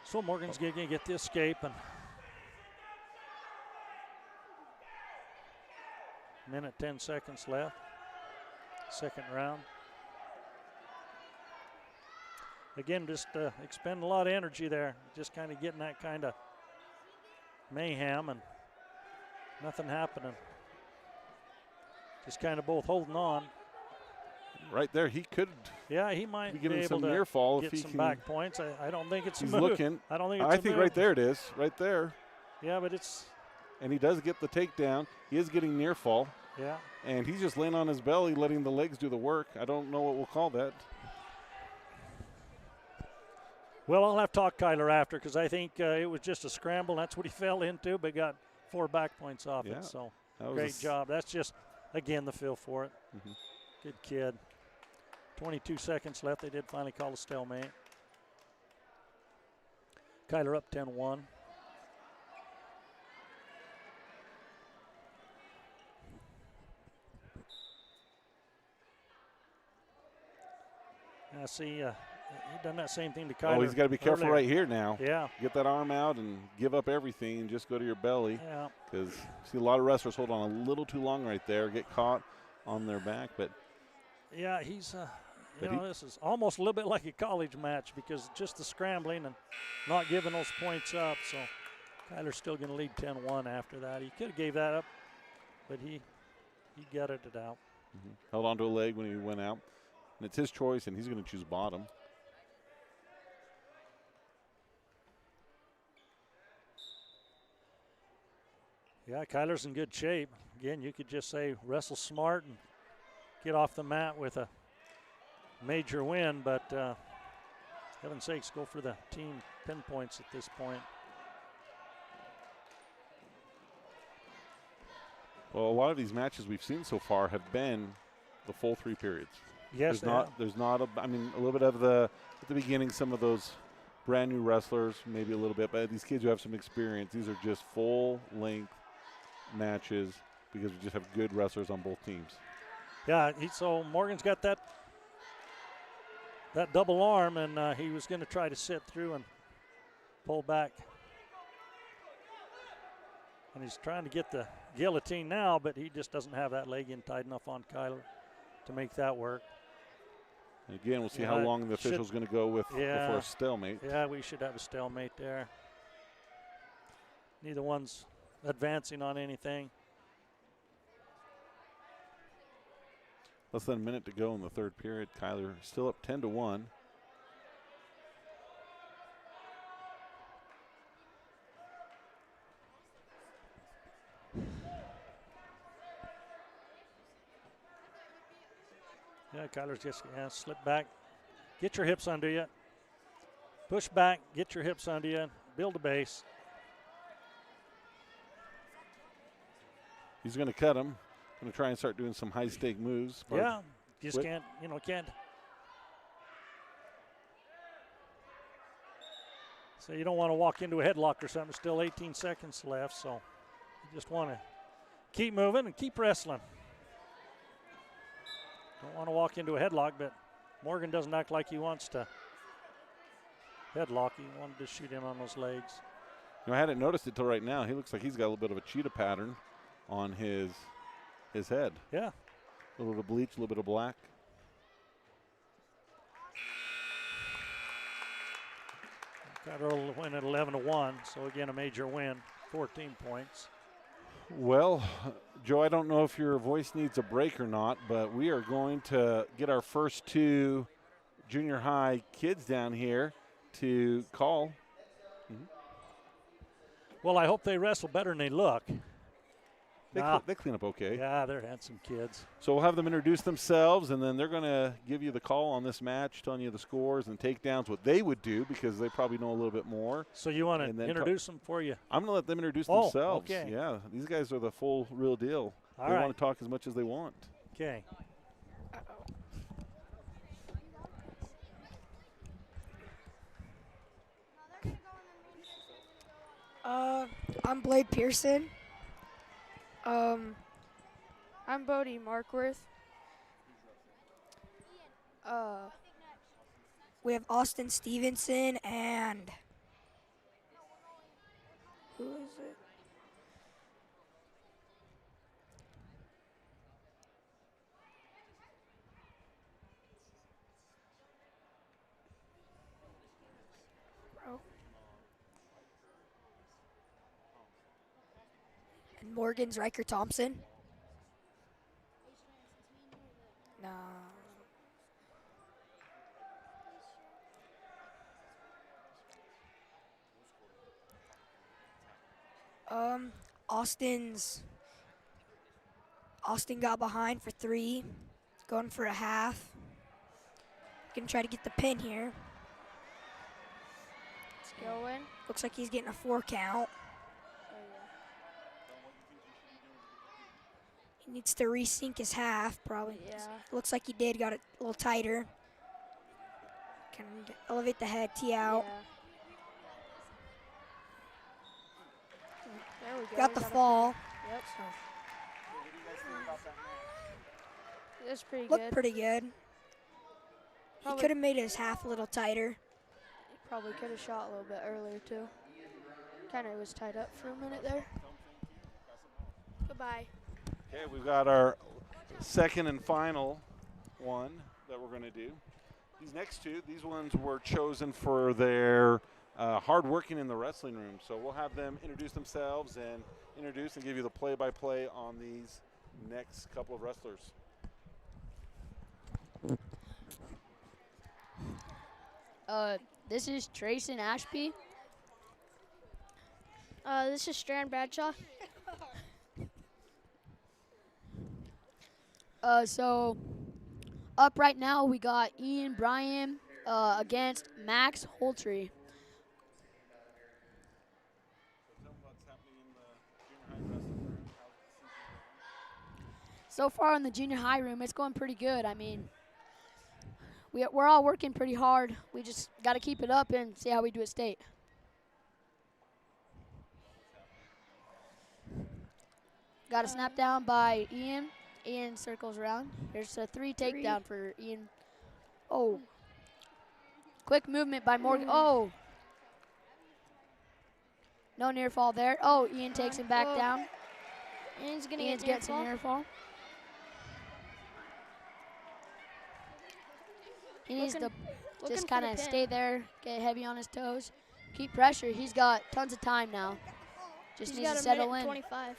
So Morgan's going to get the escape, and minute 10 seconds left. Second round. Again, just expend a lot of energy there. Just kind of getting that kind of mayhem and nothing happening. Just kind of both holding on. Right there, he could Yeah, he might be be getting able some to near fall get if he some can. back points. I don't think it's He's a move. looking. I don't think it's I a think move. right there it is. Right there. Yeah, but it's, And he does get the takedown. He is getting near fall. yeah. And he's just laying on his belly, letting the legs do the work. I don't know what we'll call that. Well, I'll have to talk Kyler after because I think it was just a scramble. That's what he fell into, but got 4 back points off Yeah, it. So That was great job. That's just, again, the feel for it. Mhm. Good kid. 22 seconds left. They did finally call a stalemate. Kyler up 10-1. I see he done that same thing to Kyler. Oh, he's got to be careful earlier. right here now. Yeah, Get that arm out and give up everything and just go to your belly. yeah. Because see a lot of wrestlers hold on a little too long right there, get caught on their back. But Yeah, he's, But this is almost a little bit like a college match because just the scrambling and not giving those points up. So Kyler's still going to lead 10-1 after that. He could have gave that up, but he gutted it out. held onto a leg when he went out. And it's his choice, and he's going to choose bottom. Yeah, Kyler's in good shape. Again, you could just say wrestle smart and get off the mat with a major win, but heaven's sakes, go for the team pinpoints at this point. Well, a lot of these matches we've seen so far have been the full 3 periods. Yes, There's not a little bit of at the beginning, some of those brand new wrestlers, maybe a little bit, but these kids who have some experience, these are just full length matches because we just have good wrestlers on both teams. Yeah, so Morgan's got that double arm, and he was going to try to sit through and pull back. And he's trying to get the guillotine now, but he just doesn't have that leg in tight enough on Kyler to make that work. And again, we'll see Yeah, how long the official's going to go with before Yeah. a stalemate. Yeah, we should have a stalemate there. Neither one's advancing on anything. Less than a minute to go in the 3rd period. Kyler still up 10-1. Yeah, Kyler's just slip back. Get your hips under you. Push back, get your hips under you. Build a base. He's going to cut him. Going to try and start doing some high-stake moves. but Yeah, just Whip. can't. So you don't want to walk into a headlock or something. Still 18 seconds left, so you just want to keep moving and keep wrestling. Don't want to walk into a headlock, but Morgan doesn't act like he wants to headlock. He wanted to shoot in on those legs. I hadn't noticed it till right now. He looks like he's got a little bit of a cheetah pattern on his head. Yeah. A little bit of bleach, a little bit of black. Got early win at 11-1, so again a major win, 14 points. Well, Joe, I don't know if your voice needs a break or not, but we are going to get our first 2 junior high kids down here to call. Well, I hope they wrestle better than they look. They clean up okay. Yeah, they're handsome kids. So we'll have them introduce themselves, and then they're going to give you the call on this match, telling you the scores and takedowns, what they would do, because they probably know a little bit more. So you want And to then introduce them for you? I'm going to let them introduce Oh, themselves. okay. Yeah, these guys are the full real deal. All they right. want to talk as much as they want. Okay. I'm Blade Pearson. I'm Bodie Markworth. We have Austin Stevenson and who is it? Bro. And Morgan's Riker Thompson. No. Austin got behind for 3, going for a half. Gonna try to get the pin here. It's going. Looks like he's getting a 4 count. Oh, yeah. He needs to resync his half, probably. Yeah. Looks like he did, got it a little tighter. Can elevate the head, tee out. Yeah. There we go. Got we the got a fall. pin. Yep. It's pretty Looked good. pretty good. He Probably- could have made his half a little tighter. Probably could have shot a little bit earlier too. Kind of was tied up for a minute there. Goodbye. Okay, we've got our second and final one that we're going to do. These next two, these ones were chosen for their hard working in the wrestling room. So we'll have them introduce themselves and give you the play-by-play on these next couple of wrestlers. This is Trayson Ashby. This is Strand Bradshaw. So up right now we got Ian Bryan against Max Holtry. So far in the junior high room, it's going pretty good. I mean, we're all working pretty hard. We just got to keep it up and see how we do at state. Got a snap down by Ian. Ian circles around. There's a 3 takedown for Ian. Oh. Quick movement by Morgan. Oh. No near fall there. Oh, Ian takes him back down. Ian's gonna Ian's get near gets some fall. near fall. He needs to Looking just for kind the of pin. stay there, get heavy on his toes, keep pressure. He's got tons of time now. Just He's needs got to a settle minute in. 25.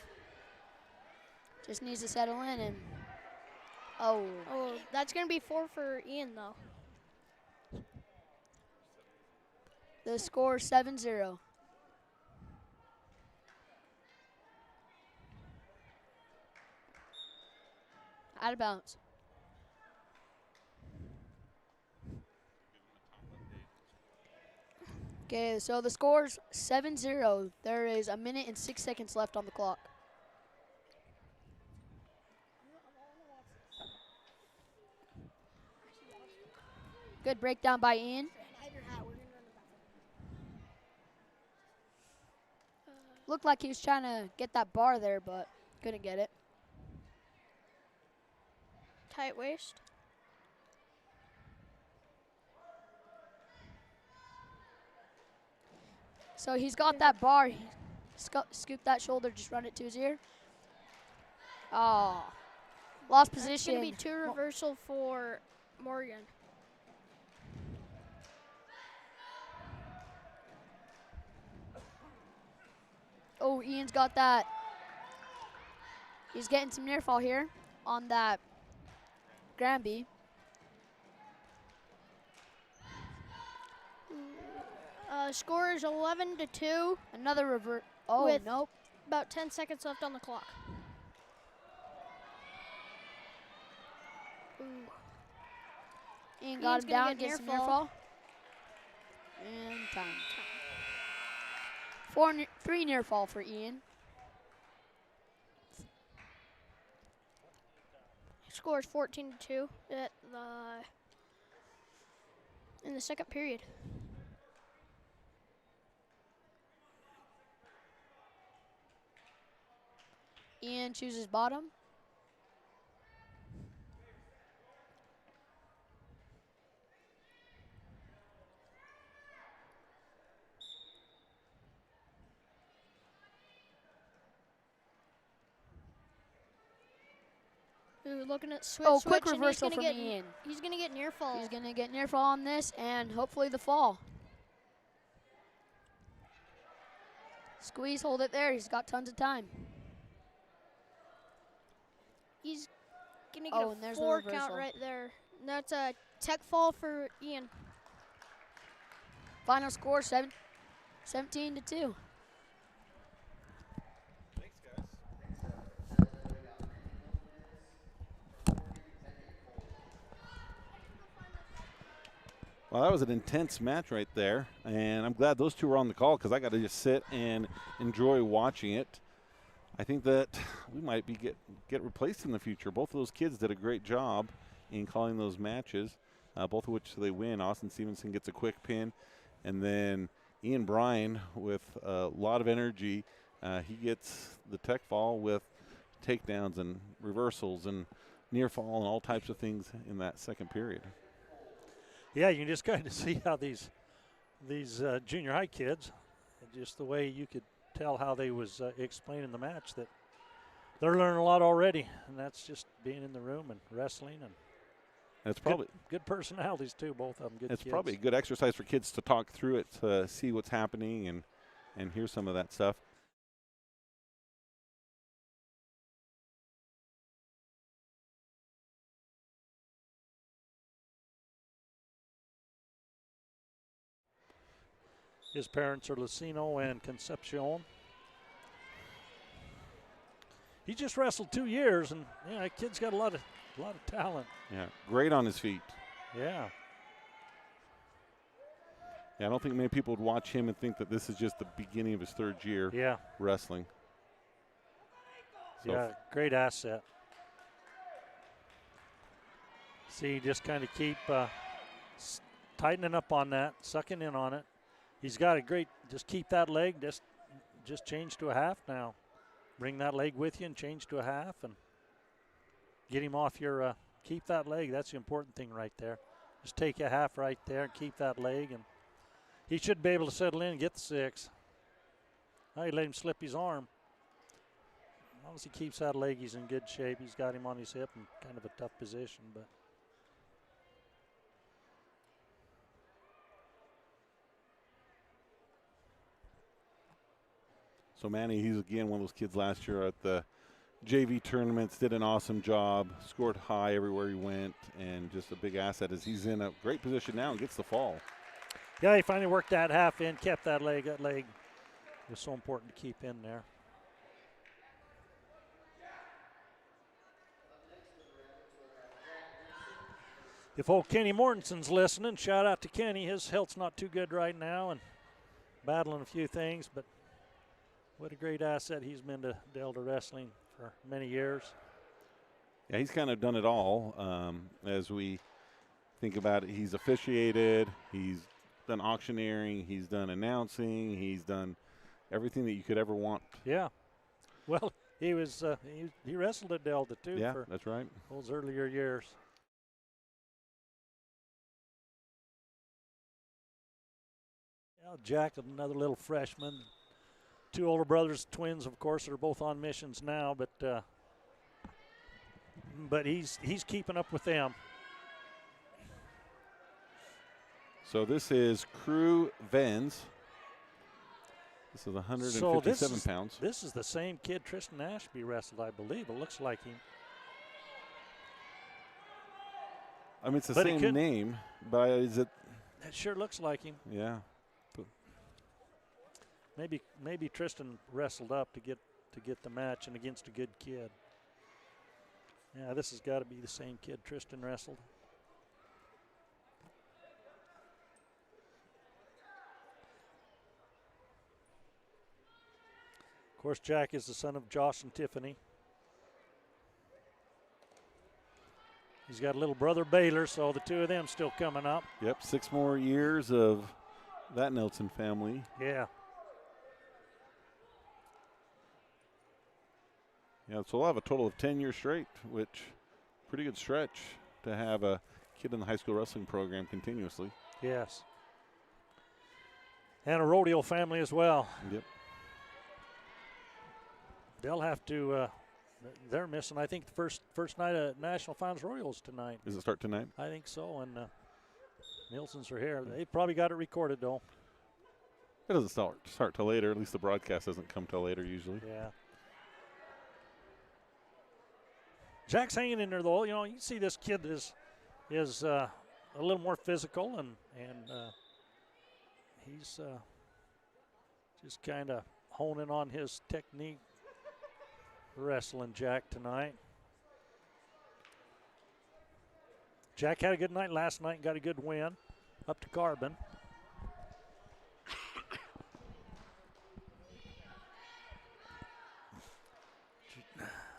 Just needs to settle in and oh. Oh, that's gonna be 4 for Ian though. The score 7-0. Out of bounds. Okay, so the score's 7-0. There is a minute and 6 seconds left on the clock. Good breakdown by Ian. Looked like he was trying to get that bar there, but couldn't get it. Tight waist. So he's got that bar. He scoop that shoulder, just run it to his ear. Oh, lost That's position. gonna be 2 reversal for Morgan. Oh, Ian's got that. He's getting some near fall here on that Granby. Score is 11-2. Another revert. Oh, With- nope. About 10 seconds left on the clock. Ooh. Ian got Ian's him gonna down, get gets near a near fall. fall. And time. 3 near fall for Ian. Scores 14-2 in the second period. Ian chooses bottom. Ooh, looking at switch. Oh, quick switch, and reversal he's from gonna get, Ian. He's gonna get near fall. He's going to get near fall on this and hopefully the fall. Squeeze, hold it there. He's got tons of time. He's gonna Oh, get and a there's the 4 count reversal. right there. And that's a tech fall for Ian. Final score 17-2. Well, that was an intense match right there, and I'm glad those two were on the call because I got to just sit and enjoy watching it. I think that we might be get replaced in the future. Both of those kids did a great job in calling those matches, both of which they win. Austin Stevenson gets a quick pin, and then Ian Bryan with a lot of energy. He gets the tech fall with takedowns and reversals and near fall and all types of things in that second period. Yeah, you can just kind of see how these junior high kids, just the way you could tell how they was explaining the match, that they're learning a lot already, and that's just being in the room and wrestling, and It's probably good personalities too, both of them. Good it's kids. probably a good exercise for kids to talk through it, to see what's happening and hear some of that stuff. His parents are Lucino and Concepcion. He just wrestled 2 years, and yeah, that kid's got a lot of talent. Yeah, great on his feet. Yeah. Yeah, I don't think many people would watch him and think that this is just the beginning of his third year Yeah. wrestling. So Yeah, great asset. See, just kind of keep tightening up on that, sucking in on it. He's got a great, just keep that leg, just change to a half now. Bring that leg with you and change to a half and get him off your, keep that leg. That's the important thing right there. Just take a half right there and keep that leg, and he should be able to settle in and get the 6. Now you let him slip his arm. As long as he keeps that leg, he's in good shape. He's got him on his hip in kind of a tough position, but So Manny, he's again one of those kids last year at the JV tournaments, did an awesome job, scored high everywhere he went, and just a big asset as he's in a great position now and gets the fall. yeah, he finally worked that half in, kept that leg. That leg was so important to keep in there. If old Kenny Mortensen's listening, shout out to Kenny. His health's not too good right now and battling a few things, but what a great asset he's been to Delta Wrestling for many years. Yeah, he's kind of done it all. As we think about it, he's officiated, he's done auctioneering, he's done announcing, he's done everything that you could ever want. Yeah. Well, he was he wrestled at Delta too Yeah, for that's right. those earlier years. Yeah, Jack, another little freshman. 2 older brothers, twins, of course, that are both on missions now, but he's keeping up with them. So this is Crew Vens. This is 157 pounds. This is the same kid Tristan Ashby wrestled, I believe. It looks like him. I mean, it's the But it same could- name, but is it? That sure looks like him. Yeah. Maybe Tristan wrestled up to get the match and against a good kid. Yeah, this has got to be the same kid Tristan wrestled. Of course, Jack is the son of Josh and Tiffany. He's got a little brother Baylor, so the two of them still coming up. Yep, 6 more years of that Nelson family. Yeah. Yeah, so we'll have a total of 10 years straight, which pretty good stretch to have a kid in the high school wrestling program continuously. Yes. And a rodeo family as well. Yep. They'll have to, they're missing, I think, the first night of National Finals Rodeos tonight. Does it start tonight? I think so, and Nielsen's are here. They probably got it recorded, though. It doesn't start till later. At least the broadcast doesn't come till later usually. Yeah. Jack's hanging in there, though. You know, you see this kid is a little more physical, and he's just kind of honing on his technique wrestling Jack tonight. Jack had a good night last night and got a good win up to Carbon.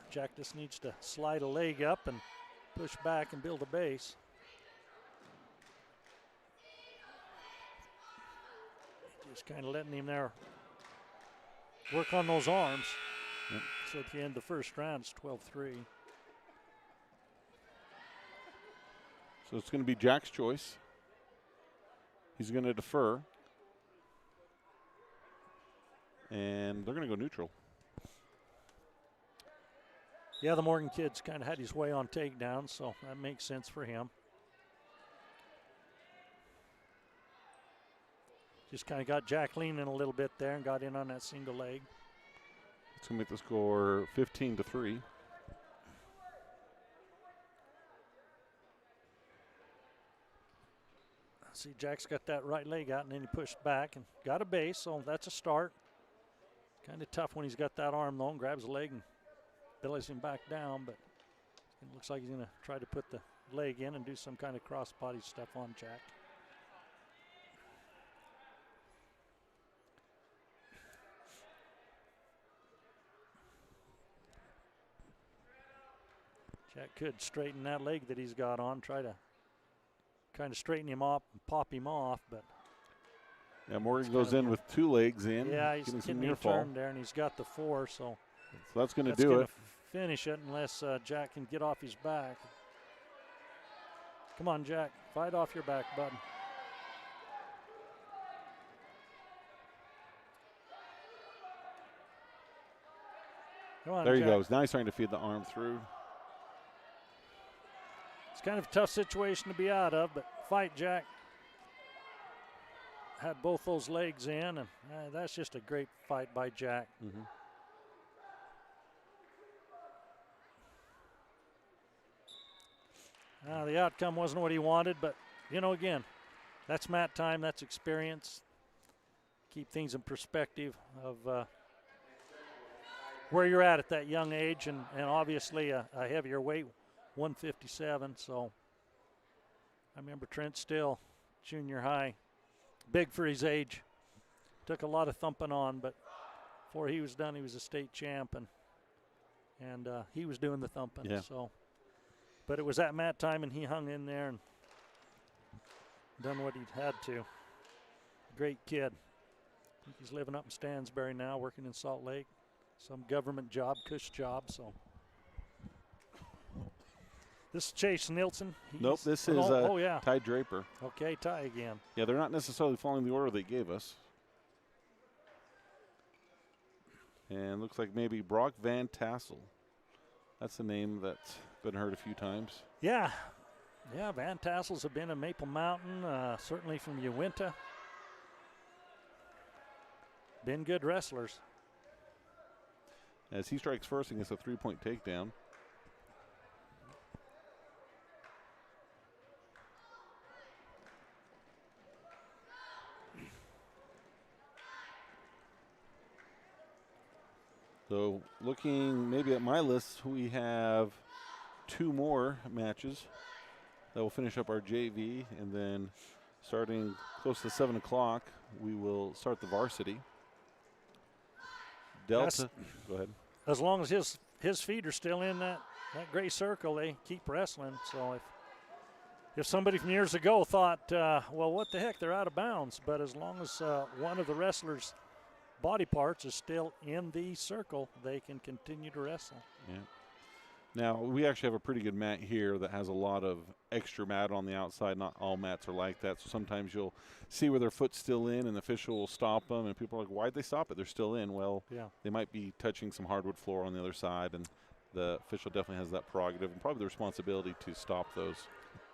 Jack just needs to slide a leg up and push back and build a base. Just kind of letting him there work on those arms. Yep. So at the end of the first round, it's 12-3. So it's going to be Jack's choice. He's going to defer. And they're going to go neutral. Yeah, the Morgan kid's kind of had his way on takedown, so that makes sense for him. Just kind of got Jack leaning a little bit there and got in on that single leg. It's going to make the score 15-3. See, Jack's got that right leg out, and then he pushed back and got a base, so that's a start. Kind of tough when he's got that arm, though, and grabs the leg and bellies him back down, but it looks like he's going to try to put the leg in and do some kind of cross-body stuff on Jack. Jack could straighten that leg that he's got on, try to kind of straighten him up and pop him off, but yeah, Morgan goes in with 2 legs in. yeah, he's getting some getting near a fall. turn there, and he's got the 4, so that's going to that's do gonna it. Finish it unless Jack can get off his back. Come on, Jack, fight off your back, bud. Come on, There he Jack. goes. Now he's trying to feed the arm through. It's kind of a tough situation to be out of, but fight, Jack. Had both those legs in, and that's just a great fight by Jack. Mm-hmm. The outcome wasn't what he wanted, but, you know, again, that's mat time, that's experience. Keep things in perspective of where you're at that young age, and obviously a heavier weight, 157. So I remember Trent Still, junior high, big for his age. Took a lot of thumping on, but before he was done, he was a state champ, and he was doing the thumping. Yeah. So, but it was at mat time, and he hung in there and done what he'd had to. Great kid. I think he's living up in Stansbury now, working in Salt Lake. Some government job, cush job, so. This is Chase Nielsen. Nope, this is yeah. Ty Draper. Okay, Ty again. Yeah, they're not necessarily following the order they gave us. And looks like maybe Brock Van Tassel. That's a name that's been heard a few times. Yeah. Yeah, Van Tassels have been in Maple Mountain, certainly from Uinta. Been good wrestlers. As he strikes first and gets a 3-point takedown. So looking maybe at my list, we have 2 more matches that will finish up our JV, and then starting close to 7 o'clock, we will start the varsity. Delta, go ahead. As long as his feet are still in that gray circle, they keep wrestling. So if somebody from years ago thought, well, what the heck, they're out of bounds. But as long as one of the wrestlers' body parts is still in the circle, they can continue to wrestle. Yeah. Now, we actually have a pretty good mat here that has a lot of extra mat on the outside. Not all mats are like that. So sometimes you'll see where their foot's still in and the official will stop them. And people are like, why'd they stop it? They're still in. Well, yeah, they might be touching some hardwood floor on the other side. And the official definitely has that prerogative and probably the responsibility to stop those.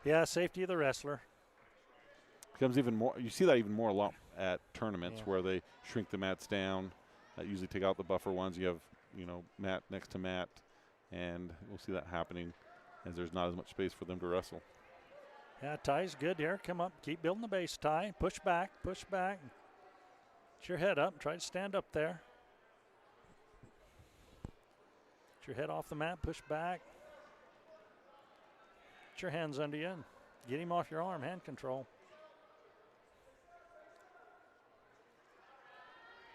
Yeah, safety of the wrestler. Becomes even more, you see that even more a lot at tournaments Yeah. where they shrink the mats down. Usually take out the buffer ones. You have, mat next to mat. And we'll see that happening as there's not as much space for them to wrestle. Yeah, Ty's good here. Come up, keep building the base, Ty. Push back, push back. Get your head up, try to stand up there. Get your head off the mat, push back. Get your hands under you and get him off your arm, hand control.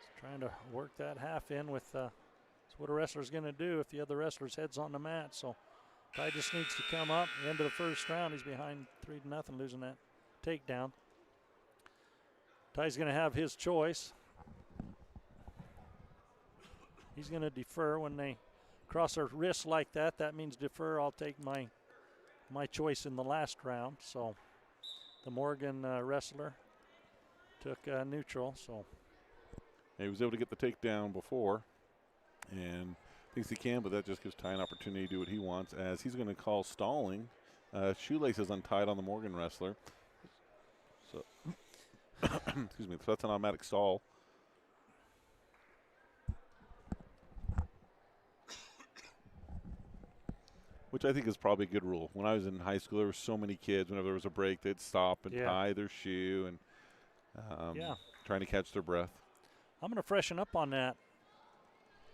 Just trying to work that half in with that's what a wrestler's going to do if the other wrestler's head's on the mat. So Ty just needs to come up. End of the first round, he's behind 3-0, losing that takedown. Ty's going to have his choice. He's going to defer when they cross their wrists like that. That means defer. I'll take my choice in the last round. So the Morgan wrestler took neutral. So he was able to get the takedown before and thinks he can, but that just gives Ty an opportunity to do what he wants as he's going to call stalling. Shoelace is untied on the Morgan wrestler. So, excuse me, so that's an automatic stall. Which I think is probably a good rule. When I was in high school, there were so many kids, whenever there was a break, they'd stop and tie their shoe and trying to catch their breath. I'm going to freshen up on that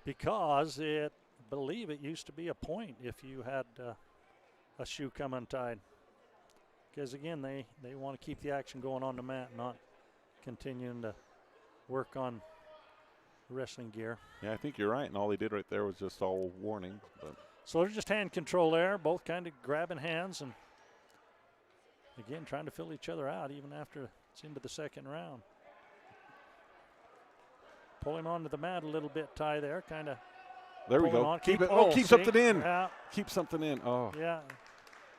because I believe it used to be a point if you had a shoe come untied. Because, again, they want to keep the action going on the mat, not continuing to work on wrestling gear. Yeah, I think you're right, and all they did right there was just all warning. But so there's just hand control there, both kind of grabbing hands and, again, trying to fill each other out even after it's into the second round. Pull him onto the mat a little bit, Ty there, kind of. There we go. Keep it. Keep something in. Yeah. Keep something in. Oh. Yeah.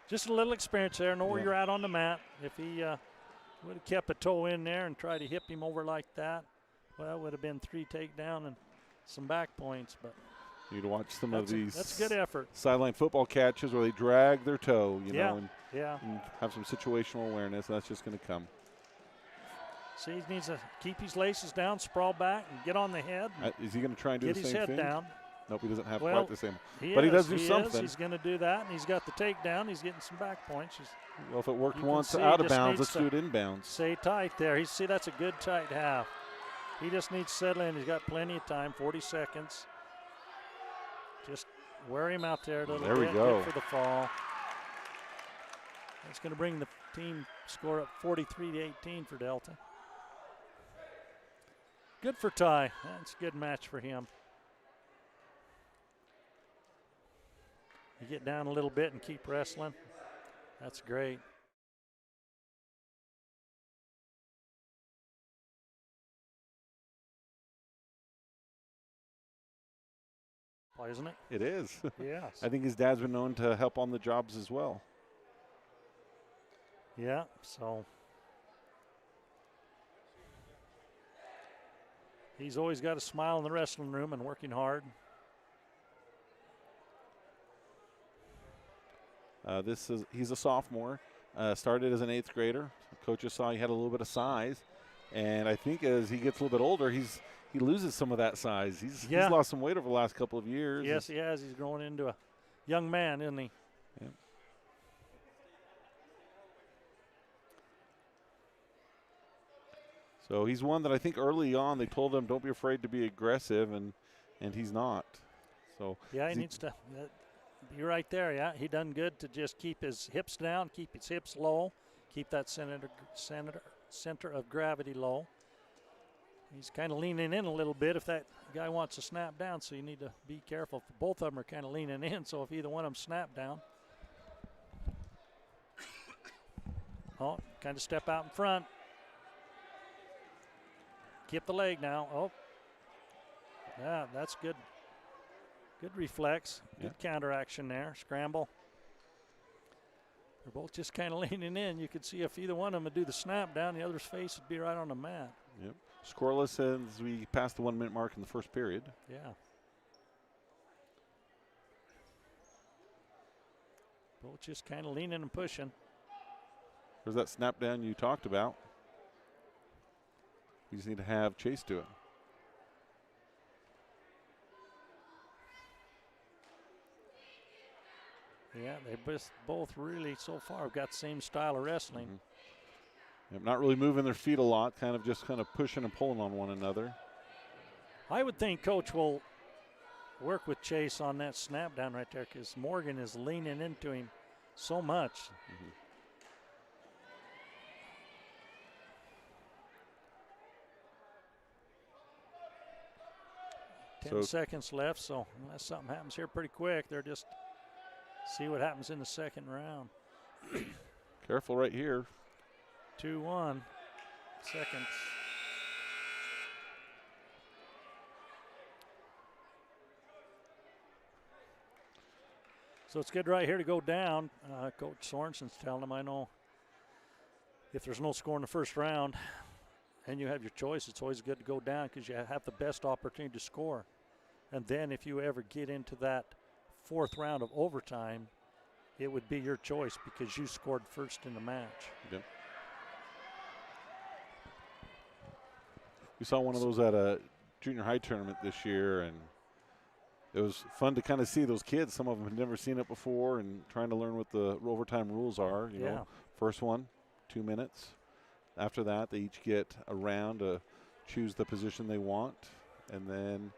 Just a little experience there. Know where you're at on the mat. If he would have kept a toe in there and tried to hip him over like that, well, it would have been 3 takedown and some back points. But you need to watch some of these. That's good effort. Sideline football catches where they drag their toe, and have some situational awareness. And that's just going to come. See, he needs to keep his laces down, sprawl back, and get on the head. Is he going to try and do the same thing? Get his head down. Nope, he doesn't have quite the same. He does do something. He's going to do that, and he's got the takedown. He's getting some back points. Well, if it worked once out of bounds, let's do it inbounds. Stay tight there. See, that's a good tight half. He just needs to settle in. He's got plenty of time, 40 seconds. Just wear him out there a little bit. There we go. Get for the fall. That's going to bring the team score up 43-18 for Delta. Good for Ty. That's a good match for him. You get down a little bit and keep wrestling. That's great. Isn't it? It is. Yes. I think his dad's been known to help on the jobs as well. Yeah, so he's always got a smile in the wrestling room and working hard. He's a sophomore. Started as an 8th grader. Coaches saw he had a little bit of size, and I think as he gets a little bit older, he loses some of that size. He's lost some weight over the last couple of years. Yes, he has. He's growing into a young man, isn't he? Yeah. So he's one that I think early on they told him don't be afraid to be aggressive, and he's not. So yeah, he needs to. be right there. Yeah, he done good to just keep his hips down, keep his hips low, keep that center of gravity low. He's kind of leaning in a little bit if that guy wants to snap down, so you need to be careful. Both of them are kind of leaning in, so if either one of them snap down. Oh, kind of step out in front. Keep the leg now. Oh, yeah, that's good. Good reflex. Good counteraction there. Scramble. They're both just kind of leaning in. You could see if either one of them would do the snap down, the other's face would be right on the mat. Yep. Scoreless as we pass the 1 minute mark in the first period. Yeah. Both just kind of leaning and pushing. There's that snap down you talked about. You just need to have Chase do it. Yeah, they both really so far have got the same style of wrestling. Yep, not really moving their feet a lot, kind of pushing and pulling on one another. I would think Coach will work with Chase on that snap down right there because Morgan is leaning into him so much. 10 seconds left, so unless something happens here pretty quick, they're just see what happens in the second round. Careful right here. 2-1 seconds. So it's good right here to go down. Coach Sorensen's telling them, I know if there's no score in the first round and you have your choice, it's always good to go down because you have the best opportunity to score. And then if you ever get into that fourth round of overtime, it would be your choice because you scored first in the match. Yep. We saw one of those at a junior high tournament this year, and it was fun to kind of see those kids. Some of them had never seen it before and trying to learn what the overtime rules are. You know, first one, 2 minutes. After that, they each get a round to choose the position they want. And then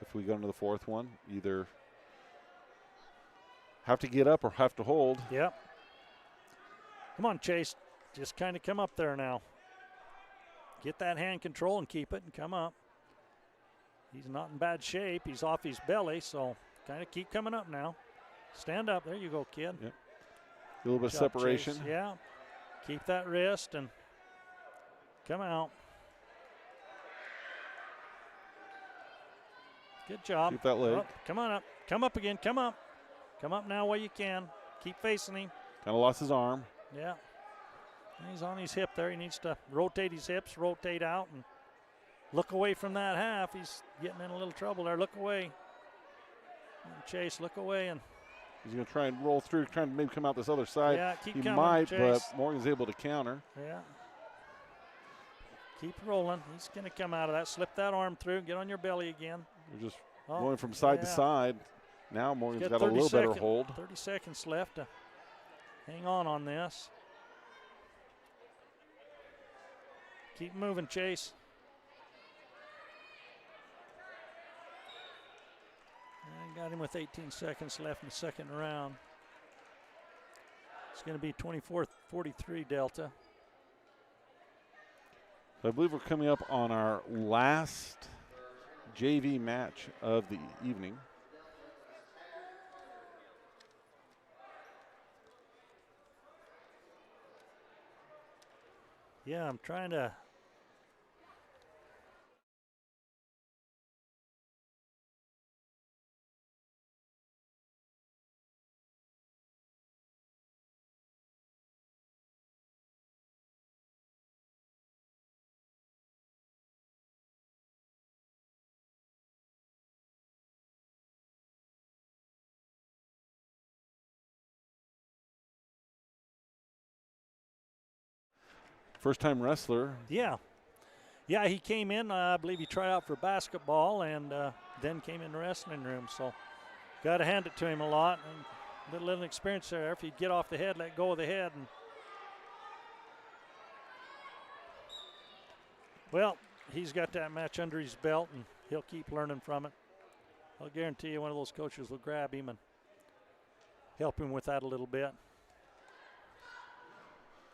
if we go into the fourth one, either have to get up or have to hold. Yep. Come on, Chase. Just kind of come up there now. Get that hand control and keep it and come up. He's not in bad shape. He's off his belly, so kind of keep coming up now. Stand up. There you go, kid. Yep. A little bit of separation. Chase. Yeah. Keep that wrist and come out. Good job. Keep that leg. Oh, come on up. Come up again. Come up. Come up now while you can. Keep facing him. Kind of lost his arm. Yeah. He's on his hip there. He needs to rotate his hips, rotate out, and look away from that half. He's getting in a little trouble there. Look away. And Chase, look away. And he's going to try and roll through, trying to maybe come out this other side. Yeah, keep he coming, might, Chase. but Morgan's able to counter. Yeah. Keep rolling. He's going to come out of that. Slip that arm through. Get on your belly again. We're just going from side to side. Now Morgan's got a little better hold. 30 seconds left to hang on this. Keep moving, Chase. And got him with 18 seconds left in the second round. It's going to be 24-43 Delta. I believe we're coming up on our last JV match of the evening. Yeah, I'm trying to. First-time wrestler. Yeah. Yeah, he came in. I believe he tried out for basketball and then came in the wrestling room. So got to hand it to him a lot. And a little experience there. If he'd get off the head, let go of the head. And well, he's got that match under his belt, and he'll keep learning from it. I'll guarantee you one of those coaches will grab him and help him with that a little bit.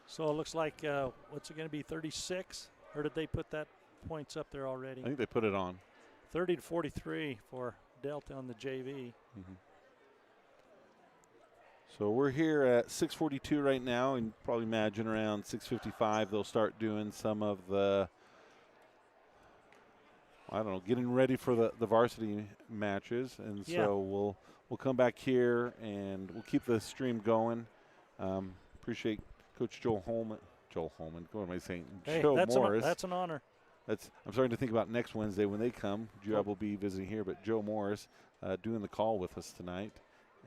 So it looks like, what's it going to be, 36? Or did they put that points up there already? I think they put it on. 30 to 43 for Delta on the JV. Mm-hmm. So we're here at 6:42 right now, and probably imagine around 6:55 they'll start doing some of the, I don't know, getting ready for the varsity matches. And so we'll come back here and we'll keep the stream going. Appreciate Coach Joel Holman. What am I saying? Hey, Joe that's Morris. that's an honor. I'm starting to think about next Wednesday when they come. Joab will be visiting here, but Joe Morris doing the call with us tonight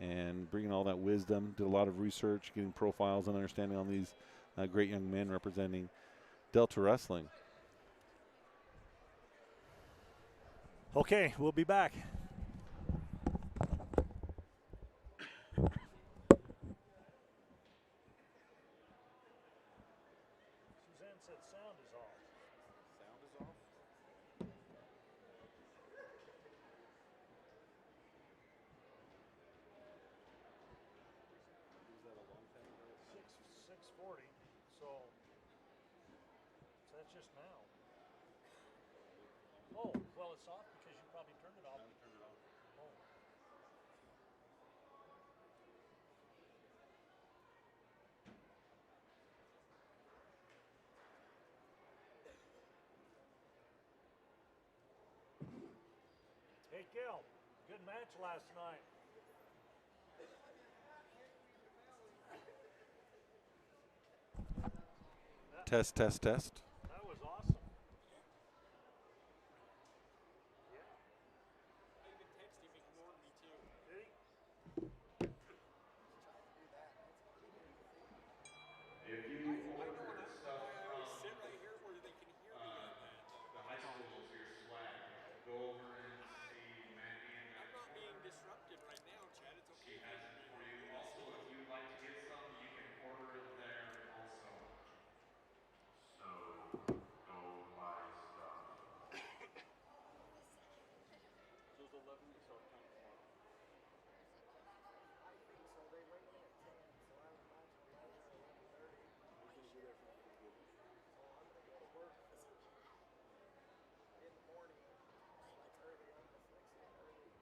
and bringing all that wisdom. Did a lot of research, getting profiles and understanding on these great young men representing Delta Wrestling. Okay, we'll be back. Suzanne said sound is off. Sound is off. 6:40. So that's just now. Oh, well, it's off because you probably turned it off. Oh. Hey, Gil, good match last night. Test. That was awesome. Yeah. I even texted him, ignored me too. Did he? If you order stuff from sit right here where they can hear me the high schools, your swag, go over and see Mandy in there. I'm not being disruptive right now, Chad. It's okay. She has it for you. Also, if you'd like to get some, you can order it there also. So go buy stuff. So is 11 we start time tomorrow? I think so. They weigh in at 10, so I would imagine we'll be there at 11:30. We're going to be there from the beginning. So I'm going to go to work in the morning, like early. I'm going to fix it early.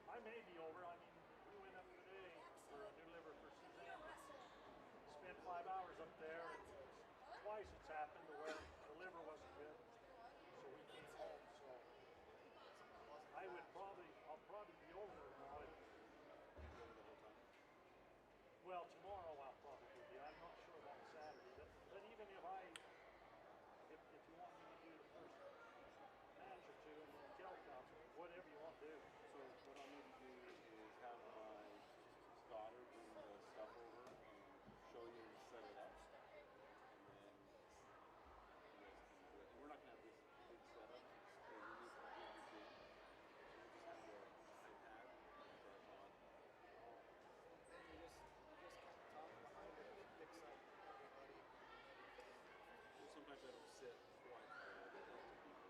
I may be over. I mean, we went up today for a new liver for Suzanne. Spent 5 hours up there, and twice it's happened to where the liver wasn't good. So we came home. So I'll probably be over now. Well, tomorrow I'll probably be. I'm not sure about Saturday. But even if you want me to do the first match or two and then Kel comes, whatever you want to do. So what I'll need to do is have my daughter bring the stuff over and show you and set it up. And then you guys can do it. And we're not going to have this big setup. So we need to do your game. So we'll just have your iPad and a tripod. And you just kind of talk behind it and it picks up everybody. Well, sometimes I don't sit quite hard enough to people.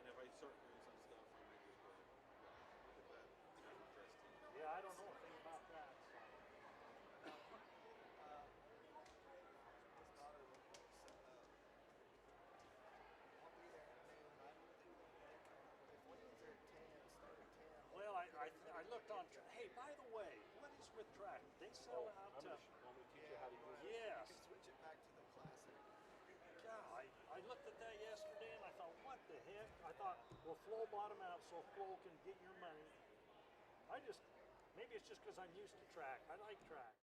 And if I start doing some stuff, I might just go look at that average dress team. Yeah, I don't know a thing about that. So. His daughter will set it up. I'll be there at noon. I think if Williams are at 10, start at 10. Well, I looked on. Hey, by the way, what is with track? They sell out to. Want me to teach you how to use it? Yes. You can switch it back to the classic. Yeah, I looked at that yesterday and I thought, what the heck? I thought, well, Flo bottom out so Flo can get your money. Maybe it's just because I'm used to track. I like track.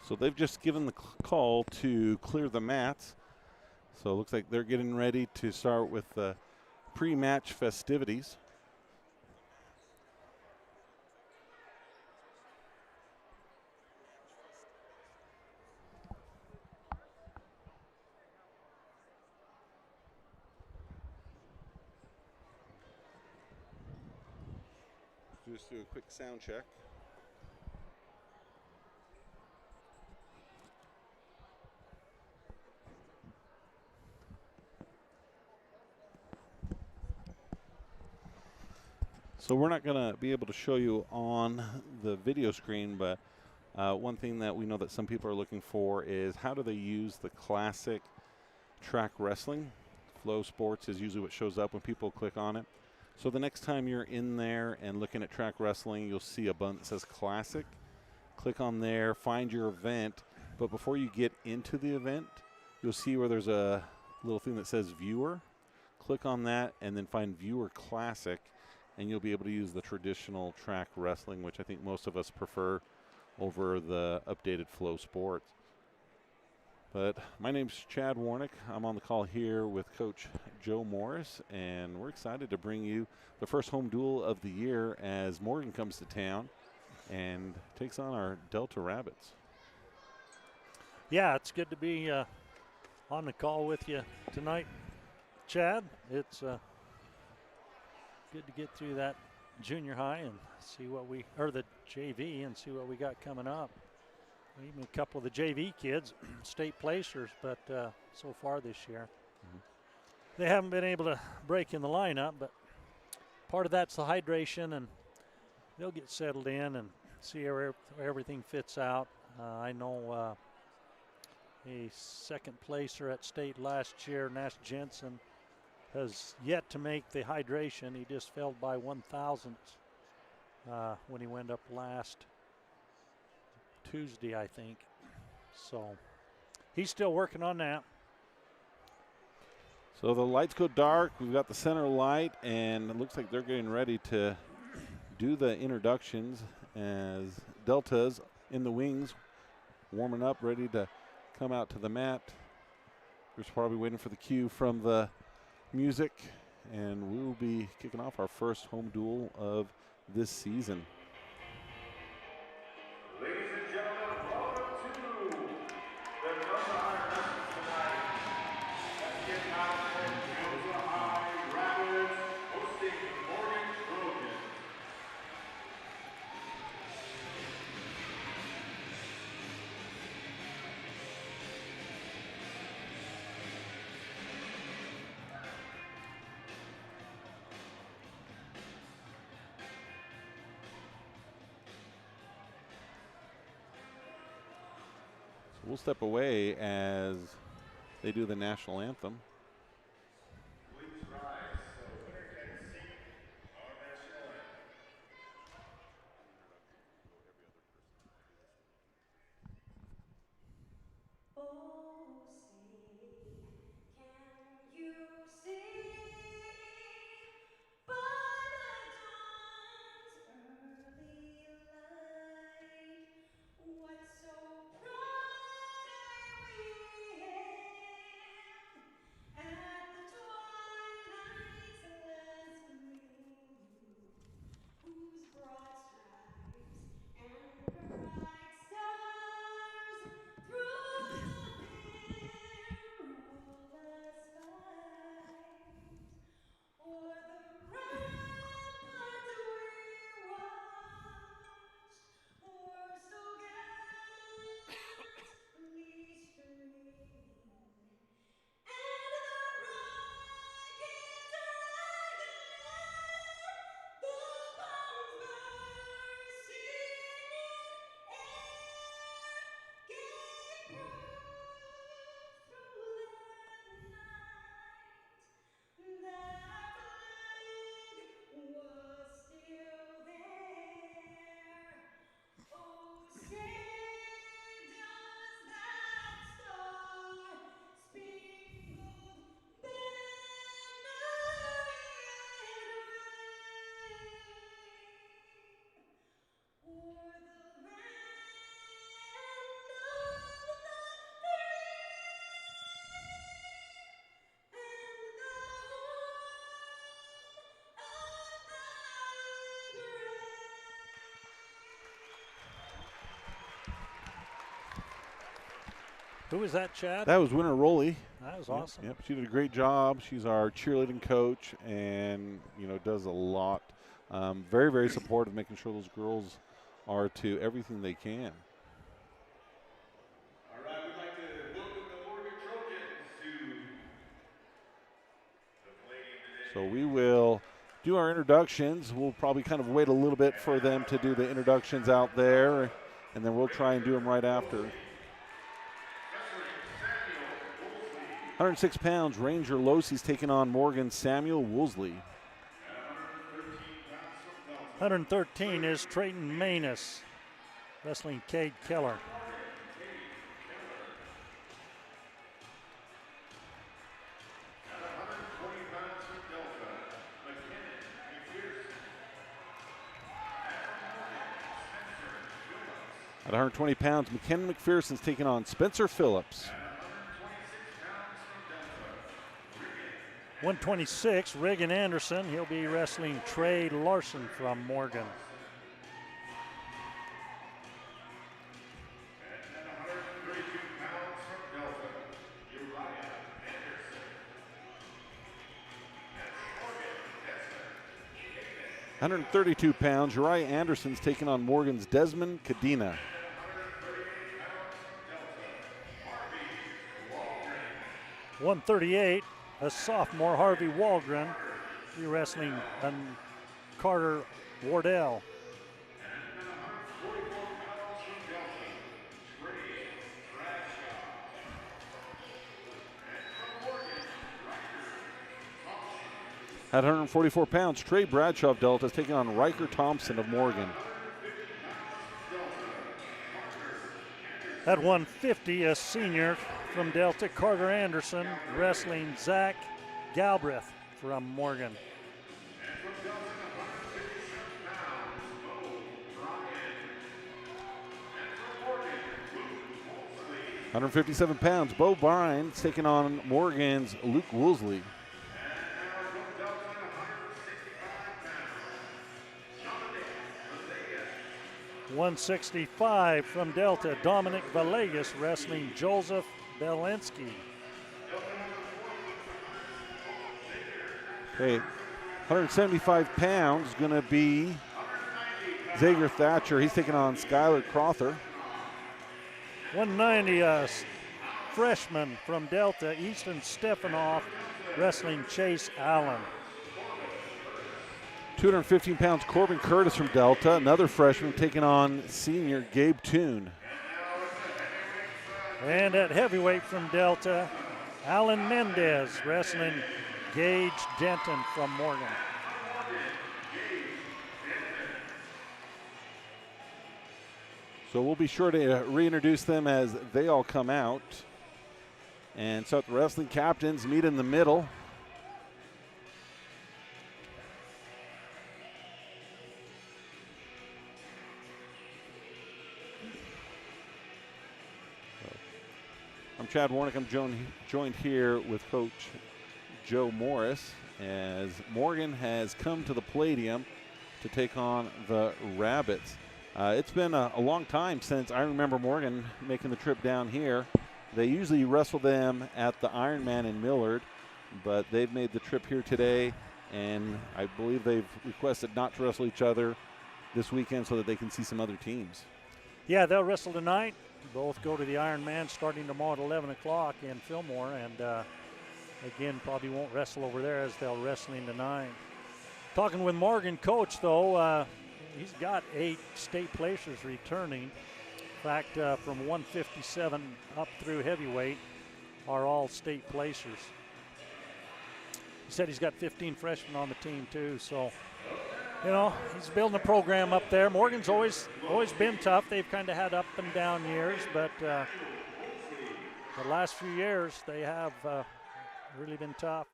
So they've just given the call to clear the mats. So it looks like they're getting ready to start with the pre-match festivities. Just do a quick sound check. So we're not going to be able to show you on the video screen, but one thing that we know that some people are looking for is how do they use the classic track wrestling. Flow Sports is usually what shows up when people click on it. So the next time you're in there and looking at track wrestling, you'll see a button that says classic. Click on there, find your event, but before you get into the event, you'll see where there's a little thing that says viewer. Click on that and then find viewer classic, and you'll be able to use the traditional track wrestling, which I think most of us prefer over the updated Flow Sports. But my name's Chad Warnick. I'm on the call here with Coach Joe Morris, and we're excited to bring you the first home duel of the year as Morgan comes to town and takes on our Delta Rabbits. Yeah, it's good to be on the call with you tonight, Chad. It's good to get through that junior high and see what the JV and see what we got coming up. Even a couple of the JV kids, state placers, but so far this year. They haven't been able to break in the lineup, but part of that's the hydration, and they'll get settled in and see how everything fits out. I know a second placer at state last year, Nash Jensen, has yet to make the hydration. He just failed by 1,000th when he went up last Tuesday, I think. So he's still working on that. So the lights go dark. We've got the center light, and it looks like they're getting ready to do the introductions as Delta's in the wings, warming up, ready to come out to the mat. We're probably waiting for the cue from the music, and we will be kicking off our first home duel of this season. Ladies and gentlemen, welcome to the Delta High Rapids tonight. Let's get out there, Delta High Rapids hosting Morgan Trojan. So we'll step away as they do the national anthem. Please rise so the winner can sing our national anthem. Oh, say, can you see by the dawn's early light what so proudly we hailed Who was that, Chad? That was Winter Rowley. That was Yep, awesome. Yep, she did a great job. She's our cheerleading coach, and does a lot. Very, very supportive, making sure those girls are to everything they can. All right, we'd like to welcome the Morgan Trojans to the podium today. So we will do our introductions. We'll probably kind of wait a little bit for them to do the introductions out there, and then we'll try and do them right after. 106 pounds, Ranger Losey's taking on Morgan Samuel Woolsey. 113 is Trayton Manus, wrestling Cade Keller. At 120 pounds, McKenna McPherson's taking on Spencer Phillips. 126, Reagan Anderson. He'll be wrestling Trey Larson from Morgan. At 132 pounds, Uriah Anderson's taking on Morgan's Desmond Cadena. 138, a sophomore, Harvey Walgren. He'll be wrestling Carter Wardell. At 144 pounds, Trey Bradshaw of Delta is taking on Riker Thompson of Morgan. At 150, a senior from Delta, Carter Anderson, wrestling Zach Galbraith from Morgan. At 157 pounds, Bo Bynes taking on Morgan's Luke Woolsey. 165 from Delta, Dominic Villegas wrestling Joseph Belinsky. Okay, 175 pounds is going to be Xavier Thatcher. He's taking on Skylar Crother. 190, a freshman from Delta, Easton Stefanoff wrestling Chase Allen. 215 pounds, Corbin Curtis from Delta, another freshman taking on senior Gabe Toon. And at heavyweight from Delta, Alan Mendez wrestling Gage Denton from Morgan. So we'll be sure to reintroduce them as they all come out. And so the wrestling captains meet in the middle. I'm Chad Warnick. I'm joined here with Coach Joe Morris as Morgan has come to the Palladium to take on the Rabbits. It's been a long time since I remember Morgan making the trip down here. They usually wrestle them at the Ironman in Millard, but they've made the trip here today, and I believe they've requested not to wrestle each other this weekend so that they can see some other teams. Yeah, they'll wrestle tonight. Both go to the Ironman starting tomorrow at 11 o'clock in Fillmore, and again, probably won't wrestle over there as they'll wrestling tonight. Talking with Morgan coach, though, he's got 8 state placers returning. In fact, from 157 up through heavyweight are all state placers. He said he's got 15 freshmen on the team, too, so you know, he's building a program up there. Morgan's always been tough. They've kind of had up and down years, but the last few years they have really been tough.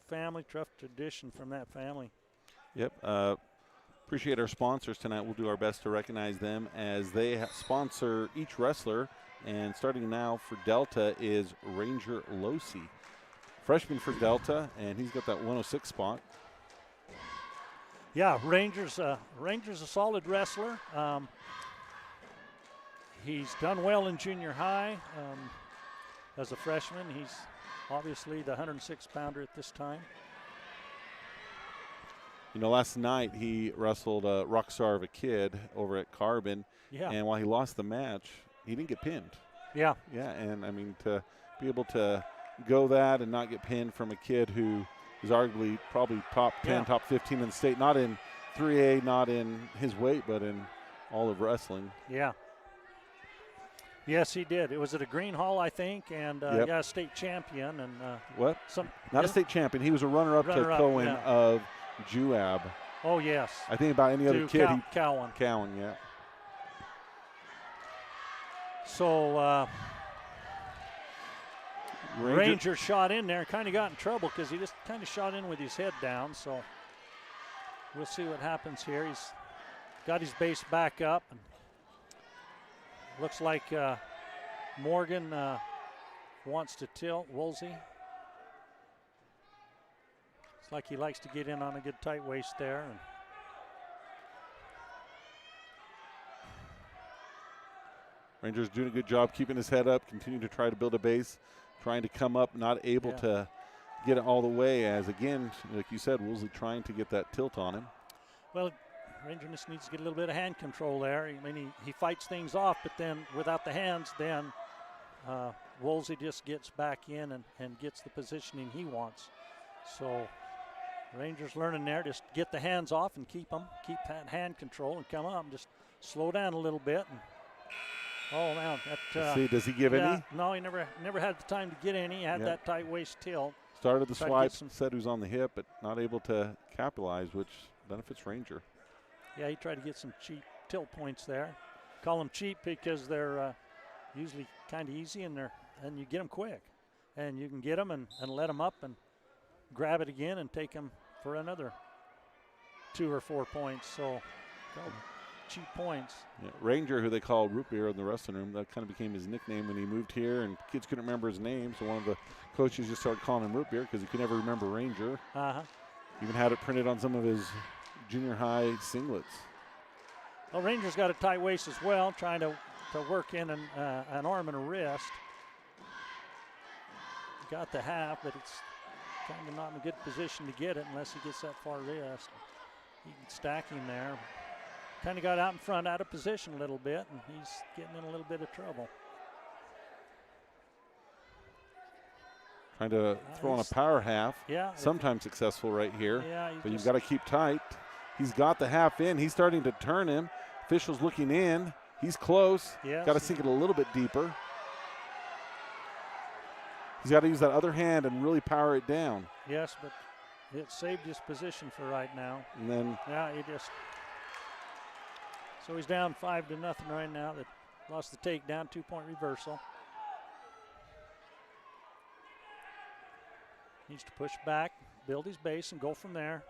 Family, tough tradition from that family. Yep. Appreciate our sponsors tonight. We'll do our best to recognize them as they sponsor each wrestler. And starting now for Delta is Ranger Losey, freshman for Delta, and he's got that 106 spot. Yeah, Ranger's a solid wrestler. He's done well in junior high as a freshman. He's obviously the 106-pounder at this time. You know, last night he wrestled a rock star of a kid over at Carbon, Yeah, and while he lost the match, he didn't get pinned. yeah, Yeah, and I mean, to be able to go that and not get pinned from a kid who is arguably probably top 10, Yeah. top 15 in the state, not in 3A, not in his weight, but in all of wrestling. yeah. Yes, he did. It was at a Green Hall, I think, and Yep. yeah, state champion and What? some. Not a yeah. state champion. He was a runner-up to Runner-up, Cohen yeah. of Juab. Oh yes, I think about any other to kid. Cowan. Cowan, yeah. So Ranger shot in there, kind of got in trouble because he just kind of shot in with his head down. So we'll see what happens here. He's got his base back up. And looks like Morgan wants to tilt Woolsey. It's like he likes to get in on a good tight waist there. And Rangers doing a good job keeping his head up, continuing to try to build a base, trying to come up, not able Yeah. to get it all the way as, again, like you said, Woolsey trying to get that tilt on him. well, Ranger just needs to get a little bit of hand control there. I mean, he fights things off, but then without the hands, then Woolsey just gets back in and gets the positioning he wants. So Rangers learning there, just get the hands off and keep that hand control and come up and just slow down a little bit. And, oh, man. Let's see, does he give yeah, any? No, he never had the time to get any. He had Yeah. that tight waist tilt. Started the Tried to swipe, get some- said he was on the hip, but not able to capitalize, which benefits Ranger. Yeah, he tried to get some cheap tilt points there. Call them cheap because they're usually kind of easy and you get them quick. And you can get them and let them up and grab it again and take them for another 2 or 4 points. So called cheap points. Yeah, Ranger, who they call Root Beer in the wrestling room, that kind of became his nickname when he moved here, and kids couldn't remember his name, so one of the coaches just started calling him Root Beer because he could never remember Ranger. Uh-huh. Even had it printed on some of his junior high singlets. Well, Ranger's got a tight waist as well, trying to work in an arm and a wrist. Got the half, but it's kind of not in a good position to get it unless he gets that far wrist. You can stack him there. Kind of got out in front, out of position a little bit, and he's getting in a little bit of trouble. Trying to throw on a power half. Yeah. Sometimes successful right here. Yeah. But you've got to keep tight. He's got the half in. He's starting to turn him. Official's looking in. He's close. Yes. Got to sink it a little bit deeper. He's got to use that other hand and really power it down. Yes, but it saved his position for right now. And then Yeah, he just. So he's down 5-0 right now. That lost the takedown, 2-point reversal. Needs to push back, build his base, and go from there.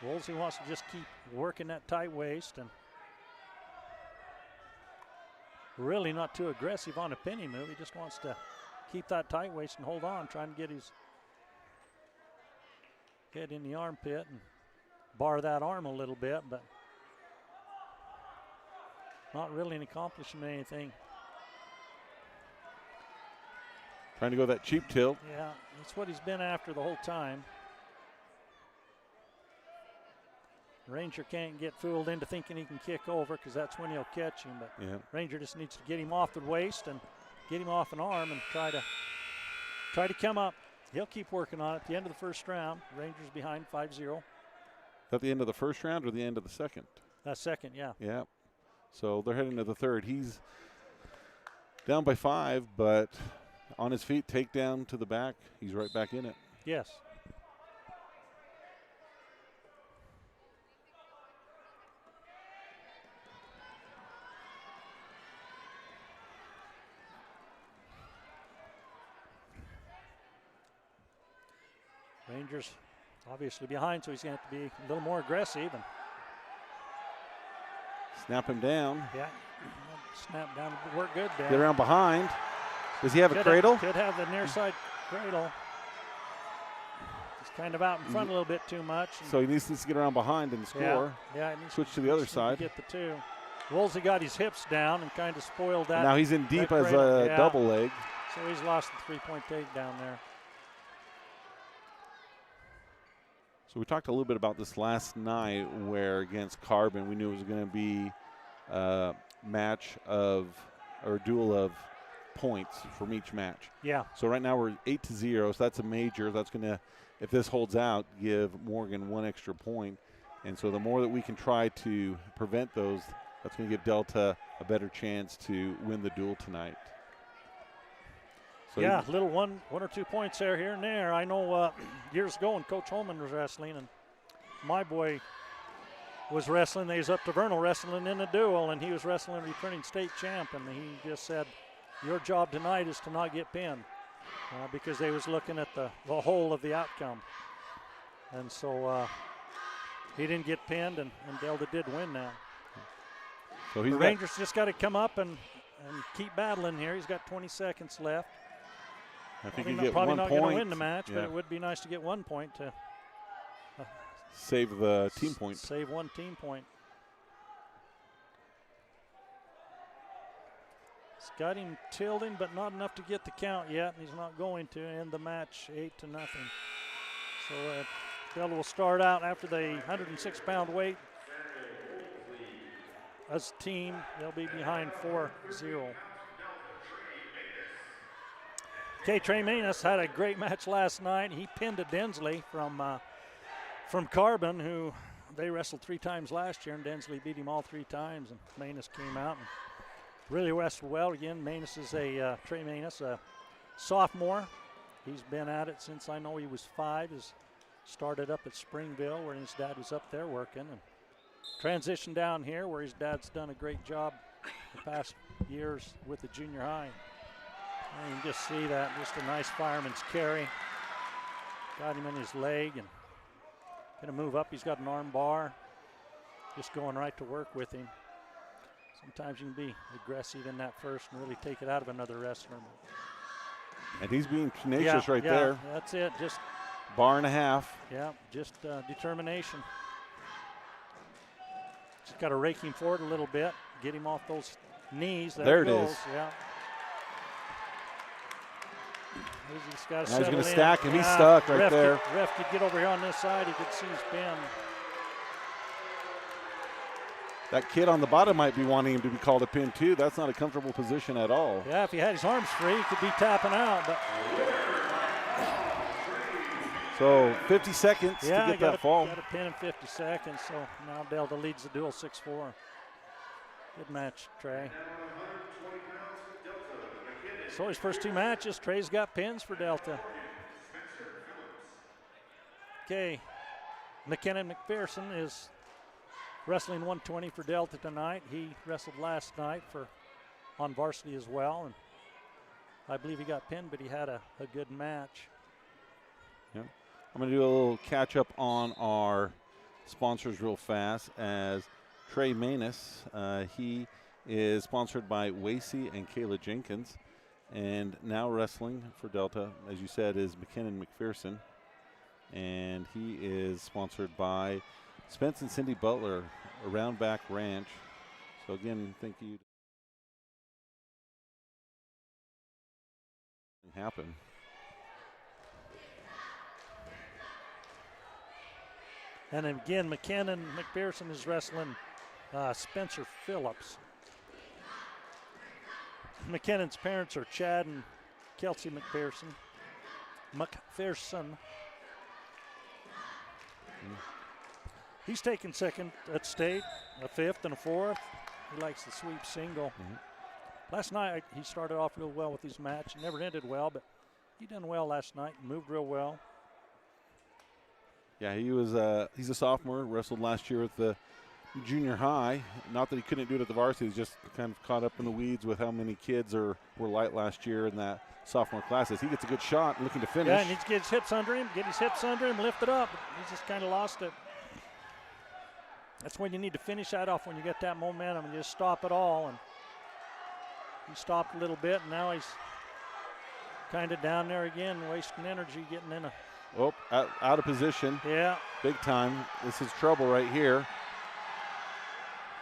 Woolsey wants to just keep working that tight waist and really not too aggressive on a penny move. He just wants to keep that tight waist and hold on, trying to get his head in the armpit and bar that arm a little bit, but not really accomplishing anything. trying to go that cheap tilt. Yeah, that's what he's been after the whole time. Ranger can't get fooled into thinking he can kick over because that's when he'll catch him. But Yeah. Ranger just needs to get him off the waist and get him off an arm and try to come up. He'll keep working on it. At the end of the first round, Rangers behind 5-0. Is that the end of the first round or the end of the second? Second, yeah. Yeah. So they're heading to the third. He's down by 5, but on his feet, takedown to the back. He's right back in it. Yes. Rangers obviously behind, so he's going to have to be a little more aggressive. And Snap him down. yeah, snap down, work good there. Get around behind. Does he have a Could cradle? Could have the near side cradle. Just kind of out in front a little bit too much. and- So he needs to get around behind and score. Yeah, it needs Switch to the other needs side. Get the two. Woolsey got his hips down and kind of spoiled that. Now he's in deep that as cradle. a Yeah. double leg. So he's lost the 3-point takedown there. So we talked a little bit about this last night where against Carbon we knew it was going to be a match of, or a duel of points from each match. Yeah. So right now we're 8-0, so that's a major. That's going to, if this holds out, give Morgan one extra point. And so the more that we can try to prevent those, that's going to give Delta a better chance to win the duel tonight. So Yeah, little one or 2 points there, here and there. I know years ago when Coach Holman was wrestling, and my boy was wrestling. They was up to Vernal wrestling in a duel, and he was wrestling returning state champ, and he just said, "Your job tonight is to not get pinned," because they was looking at the whole of the outcome. And so he didn't get pinned, and Delta did win now. So The Rangers just got to come up and keep battling here. He's got 20 seconds left. I think Probably you not, get probably 1 not point. going to win the match, Yeah. but it would be nice to get 1 point to Save the team point. save one team point. It's got him tilting, but not enough to get the count yet, and he's not going to end the match 8-0. So Delta will start out after the 106-pound weight. As a team, they'll be behind 4-0. Okay, Trey Manus had a great match last night. He pinned a Densley from Carbon, who they wrestled 3 times last year, and Densley beat him all 3 times, and Manus came out and really wrestled well. Again, Manus is Trey Manus, a sophomore. He's been at it since I know he was 5. He's started up at Springville, where his dad was up there working, and transitioned down here, where his dad's done a great job the past years with the junior high. And you can just see that, just a nice fireman's carry. Got him in his leg and gonna move up. He's got an arm bar. Just going right to work with him. Sometimes you can be aggressive in that first and really take it out of another wrestler. And he's being tenacious right there. That's it. Just Bar and a half. just determination. Just got to rake him forward a little bit, get him off those knees. There it goes. is. Yeah. He's got to Now he's settle going to in. stack him. He's Yeah, stuck right ref there. Ref could get over here on this side. He could see his pin. That kid on the bottom might be wanting him to be called a pin too. That's not a comfortable position at all. Yeah, if he had his arms free, he could be tapping out. But So 50 seconds to get that fall. Got a pin in 50 seconds. So now Delta leads the duel 6-4. Good match, Trey. So his first 2 matches, Trey's got pins for Delta. Okay, McKinnon McPherson is wrestling 120 for Delta tonight. He wrestled last night on varsity as well, and I believe he got pinned, but he had a good match. Yep. I'm going to do a little catch up on our sponsors real fast as Trey Manus. He is sponsored by Wasey and Kayla Jenkins. And now wrestling for Delta, as you said, is McKinnon McPherson. And he is sponsored by Spence and Cindy Butler, Around Back Ranch. So again, thank you. Happen. And again, McKinnon McPherson is wrestling Spencer Phillips. McKinnon's parents are Chad and Kelsey McPherson. He's taken second at state, a 5th and a 4th. He likes the sweep single. Last night he started off real well with his match. It never ended well, but he done well last night. Moved real well. Yeah, he's a sophomore, wrestled last year with the junior high. Not that he couldn't do it at the varsity, he's just kind of caught up in the weeds with how many kids were light last year in that sophomore classes. He gets a good shot, looking to finish. Yeah, he needs to get his hips under him, lift it up. He's just kind of lost it. That's when you need to finish that off, when you get that momentum and just stop it all. And he stopped a little bit, and now he's kind of down there again, wasting energy, getting in a Oh, out of position. Yeah, Big time. This is trouble right here.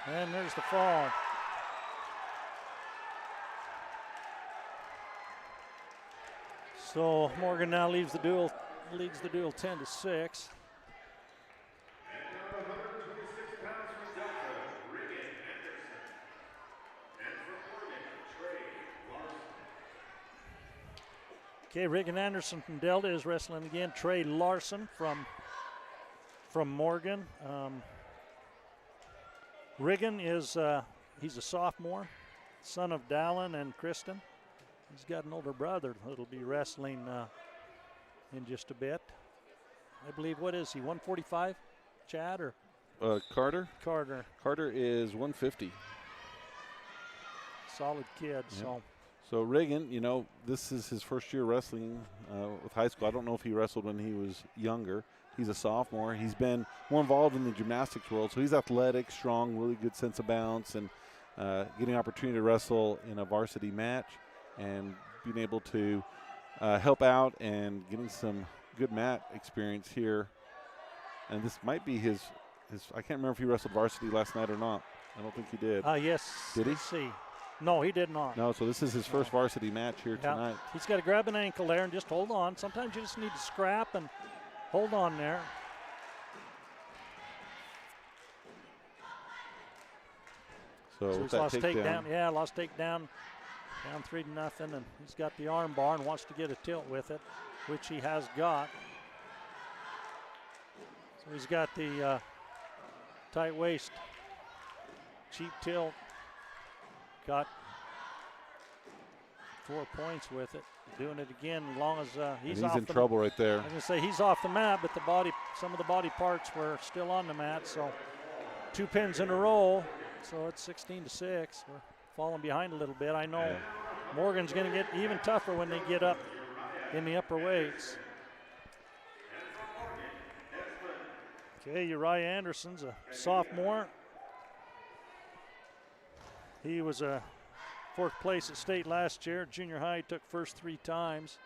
and there's the fall. So Morgan now leads the duel 10-6. Okay, Regan Anderson from Delta is wrestling again. Trey Larson from Morgan. Regan is he's a sophomore, son of Dallin and Kristen. He's got an older brother that'll be wrestling in just a bit. I believe, what is he, 145, Chad, or Carter? Carter? Carter is 150. Solid kid, Yep. So Reagan, you know, this is his first year wrestling with high school. I don't know if he wrestled when he was younger. He's a sophomore. He's been more involved in the gymnastics world, so he's athletic, strong, really good sense of balance, and getting an opportunity to wrestle in a varsity match and being able to help out and getting some good mat experience here. And this might be his I can't remember if he wrestled varsity last night or not. I don't think he did. Yes. Did he? Let's see. No, he did not. No, so this is his first varsity match here Yeah. tonight. He's got to grab an ankle there and just hold on. Sometimes you just need to scrap and hold on there. So So with he's that lost takedown, takedown. Yeah, lost takedown. Down 3-0, and he's got the arm bar and wants to get a tilt with it, which he has got. So he's got the tight waist, cheap tilt. Got 4 points with it. Doing it again as long as he's he's off in the trouble right there. I was going to say he's off the mat, but some of the body parts were still on the mat. So 2 pins in a row. So it's 16-6. We're falling behind a little bit. I know Morgan's going to get even tougher when they get up in the upper weights. Okay, Uriah Anderson's a sophomore. He was a 4th place at state last year. Junior high, took first 3 times.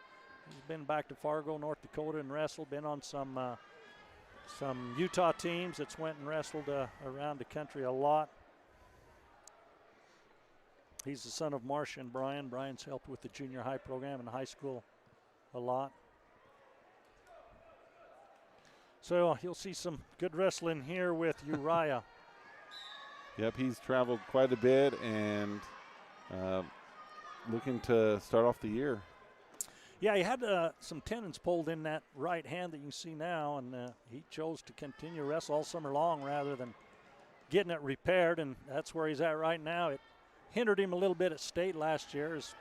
He's been back to Fargo, North Dakota, and wrestled. Been on some Utah teams that's went and wrestled around the country a lot. He's the son of Marcia and Brian. Brian's helped with the junior high program and high school a lot. So you'll see some good wrestling here with Uriah. Yep, he's traveled quite a bit and looking to start off the year. Yeah, he had some tendons pulled in that right hand that you can see now, and he chose to continue to wrestle all summer long rather than getting it repaired, and that's where he's at right now. It hindered him a little bit at state last year. It was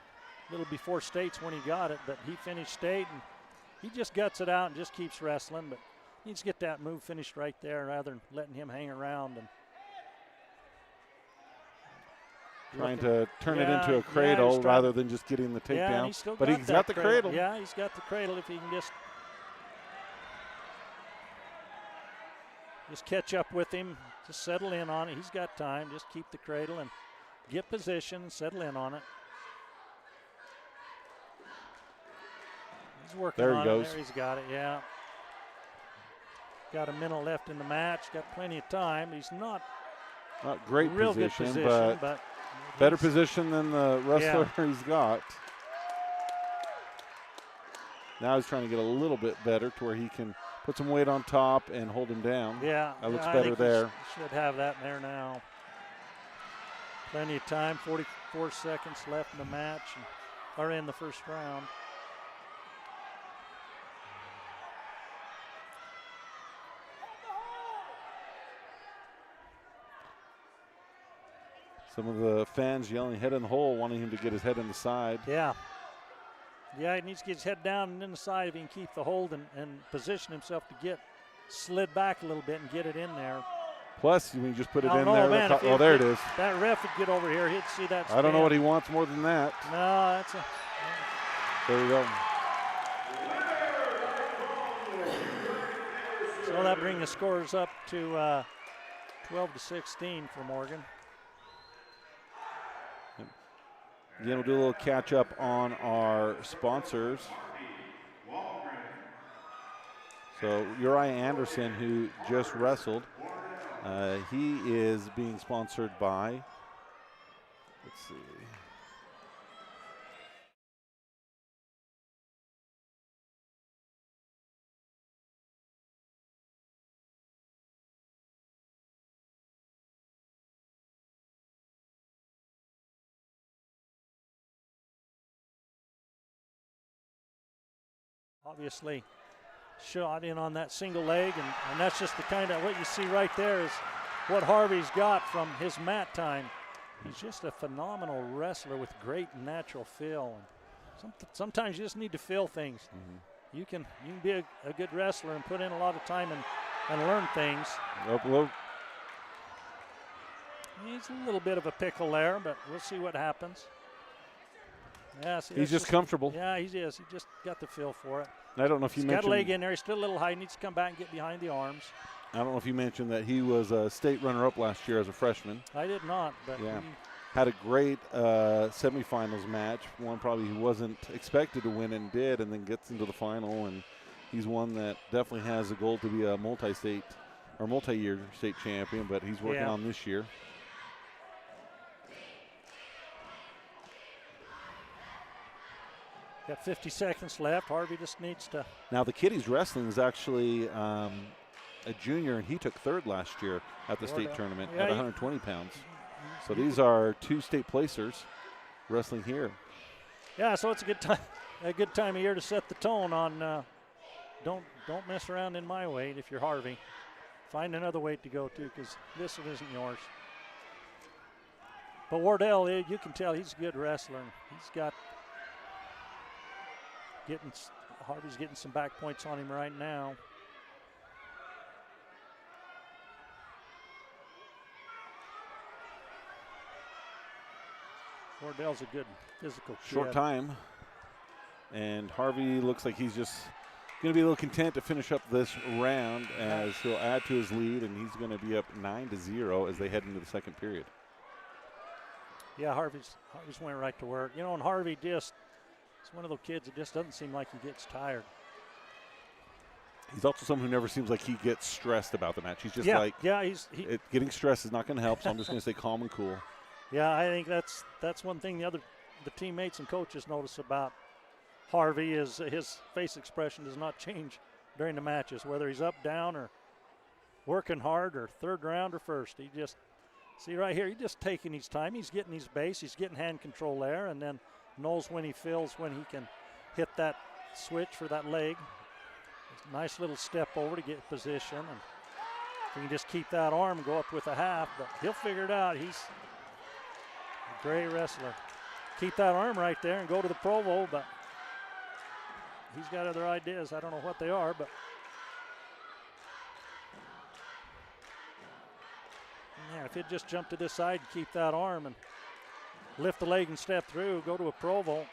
a little before states when he got it, but he finished state, and he just guts it out and just keeps wrestling, but needs to get that move finished right there rather than letting him hang around. And trying to turn it into a cradle rather than just getting the takedown. But he's got the cradle. Yeah, he's got the cradle if he can just catch up with him, just settle in on it. He's got time. Just keep the cradle and get position, settle in on it. He's working there on he goes. it. There he's got it, yeah. Got a minute left in the match. Got plenty of time. He's not great real position, good position, but better position than the wrestler he's got. Now he's trying to get a little bit better to where he can put some weight on top and hold him down. Yeah, that looks I better think there. Should have that there now. Plenty of time, 44 seconds left in the match, or in the first round. Some of the fans yelling head in the hole, wanting him to get his head in the side. Yeah. Yeah, he needs to get his head down and in the side if he can keep the hold and position himself to get slid back a little bit and get it in there. Plus, when you just put it in there, man, there it is. That ref would get over here, he'd see that spin. I don't know what he wants more than that. No, that's a... There you go. So that brings the scores up to 12-16 for Morgan. Again, we'll do a little catch up on our sponsors. So Uriah Anderson, who just wrestled, he is being sponsored by, let's see. Obviously shot in on that single leg, and that's just the kind of, what you see right there is what Harvey's got from his mat time. He's just a phenomenal wrestler with great natural feel. And sometimes you just need to feel things. You can be a good wrestler and put in a lot of time and learn things. He's a little bit of a pickle there, but we'll see what happens. Yeah, see, He's just comfortable. Yeah, he is. He just got the feel for it. I don't know if you He's mentioned. got a leg in there. He's still a little high. He needs to come back and get behind the arms. I don't know if you mentioned that he was a state runner-up last year as a freshman. I did not, but Yeah. Had a great semifinals match, one probably he wasn't expected to win and did, and then gets into the final, and he's one that definitely has a goal to be a multi-state or multi-year state champion, but he's working on this year. Got 50 seconds left. Harvey just needs to. Now the kid he's wrestling is actually a junior, and he took third last year at the state tournament at 120 pounds. So these are two state placers wrestling here. Yeah, so it's a good time of year to set the tone on. Don't mess around in my weight if you're Harvey. Find another weight to go to, because this one isn't yours. But Wardell, you can tell he's a good wrestler. He's got Harvey's getting some back points on him right now. Wardell's a good physical kid. Short time. And Harvey looks like he's just going to be a little content to finish up this round, as he'll add to his lead, and he's going to be up 9-0 as they head into the second period. Yeah, Harvey's went right to work. You know, and Harvey he's one of those kids that just doesn't seem like he gets tired. He's also someone who never seems like he gets stressed about the match. He's just getting stressed is not going to help, so I'm just going to stay calm and cool. Yeah, I think that's one thing the teammates and coaches notice about Harvey is his face expression does not change during the matches, whether he's up, down, or working hard, or third round or first. He just, see right here, he's just taking his time. He's getting his base. He's getting hand control there, and then knows when he feels when he can hit that switch for that leg. Nice little step over to get position, and he can just keep that arm and go up with a half, but he'll figure it out. He's a great wrestler. Keep that arm right there and go to the Provo, but he's got other ideas. I don't know what they are, but man, if he'd just jump to this side and keep that arm and lift the leg and step through, go to a Provo,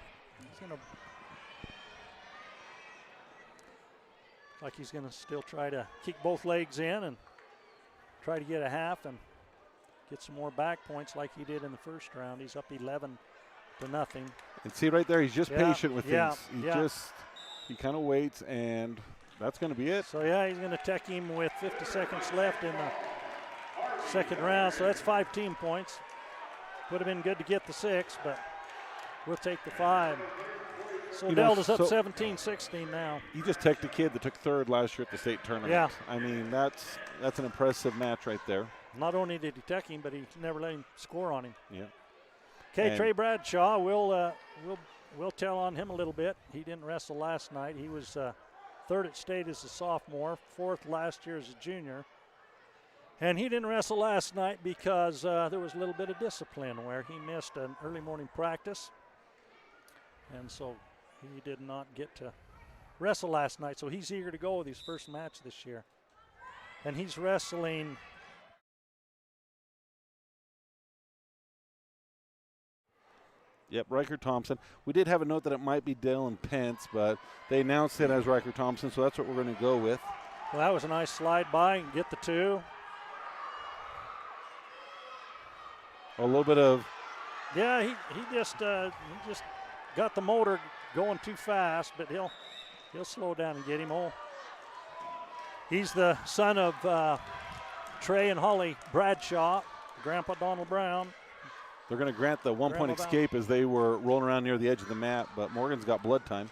he's going to still try to kick both legs in and try to get a half and get some more back points like he did in the first round. He's up 11-0. And see right there, he's just patient with things. He kind of waits, and that's going to be it. So he's going to tech him with 50 seconds left in the second round. So that's 5 team points. Would have been good to get the 6, but we'll take the 5. So Delta's up 17-16 now. You just teched a kid that took third last year at the state tournament. Yeah. I mean, that's an impressive match right there. Not only did he tech him, but he never let him score on him. Yeah. Okay, Trey Bradshaw, we'll tell on him a little bit. He didn't wrestle last night. He was third at state as a sophomore, fourth last year as a junior. And he didn't wrestle last night because there was a little bit of discipline where he missed an early morning practice. And so he did not get to wrestle last night. So he's eager to go with his first match this year. And he's wrestling. Yep, Riker Thompson. We did have a note that it might be Dylan Pence, but they announced it as Riker Thompson, so that's what we're going to go with. Well, that was a nice slide by and get the 2. A little bit of. Yeah, he just got the motor going too fast, but he'll slow down and get him. He's the son of Trey and Holly Bradshaw, Grandpa Donald Brown. They're going to grant the 1 point Grandma escape as they were rolling around near the edge of the mat, but Morgan's got blood time.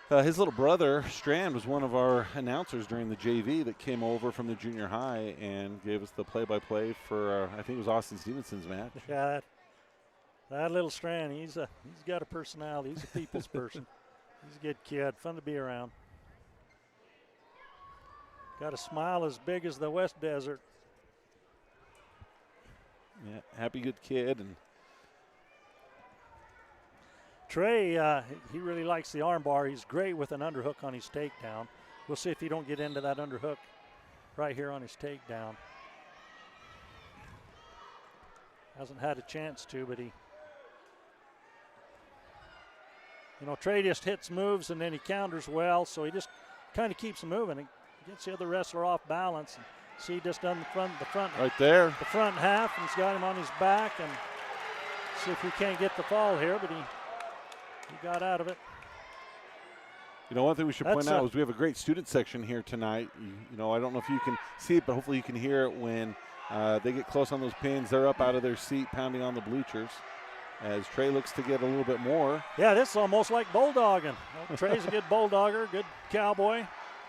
His little brother, Strand, was one of our announcers during the JV that came over from the junior high and gave us the play-by-play for, I think it was Austin Stevenson's match. Yeah, that little Strand, he's got a personality. He's a people's person. He's a good kid, fun to be around. Got a smile as big as the West Desert. Yeah, happy good kid. And Trey, he really likes the arm bar. He's great with an underhook on his takedown. We'll see if he don't get into that underhook right here on his takedown. Hasn't had a chance to, but Trey just hits moves and then he counters well, so he just kind of keeps moving. He gets the other wrestler off balance. And see, he just done the front right there. The front half, and he's got him on his back, and see if we can't get the fall here, but he got out of it. One thing we should point out is we have a great student section here tonight. I don't know if you can see it, but hopefully you can hear it when they get close on those pins. They're up out of their seat, pounding on the bleachers as Trey looks to get a little bit more. Yeah, this is almost like bulldogging. Trey's a good bulldogger, good cowboy,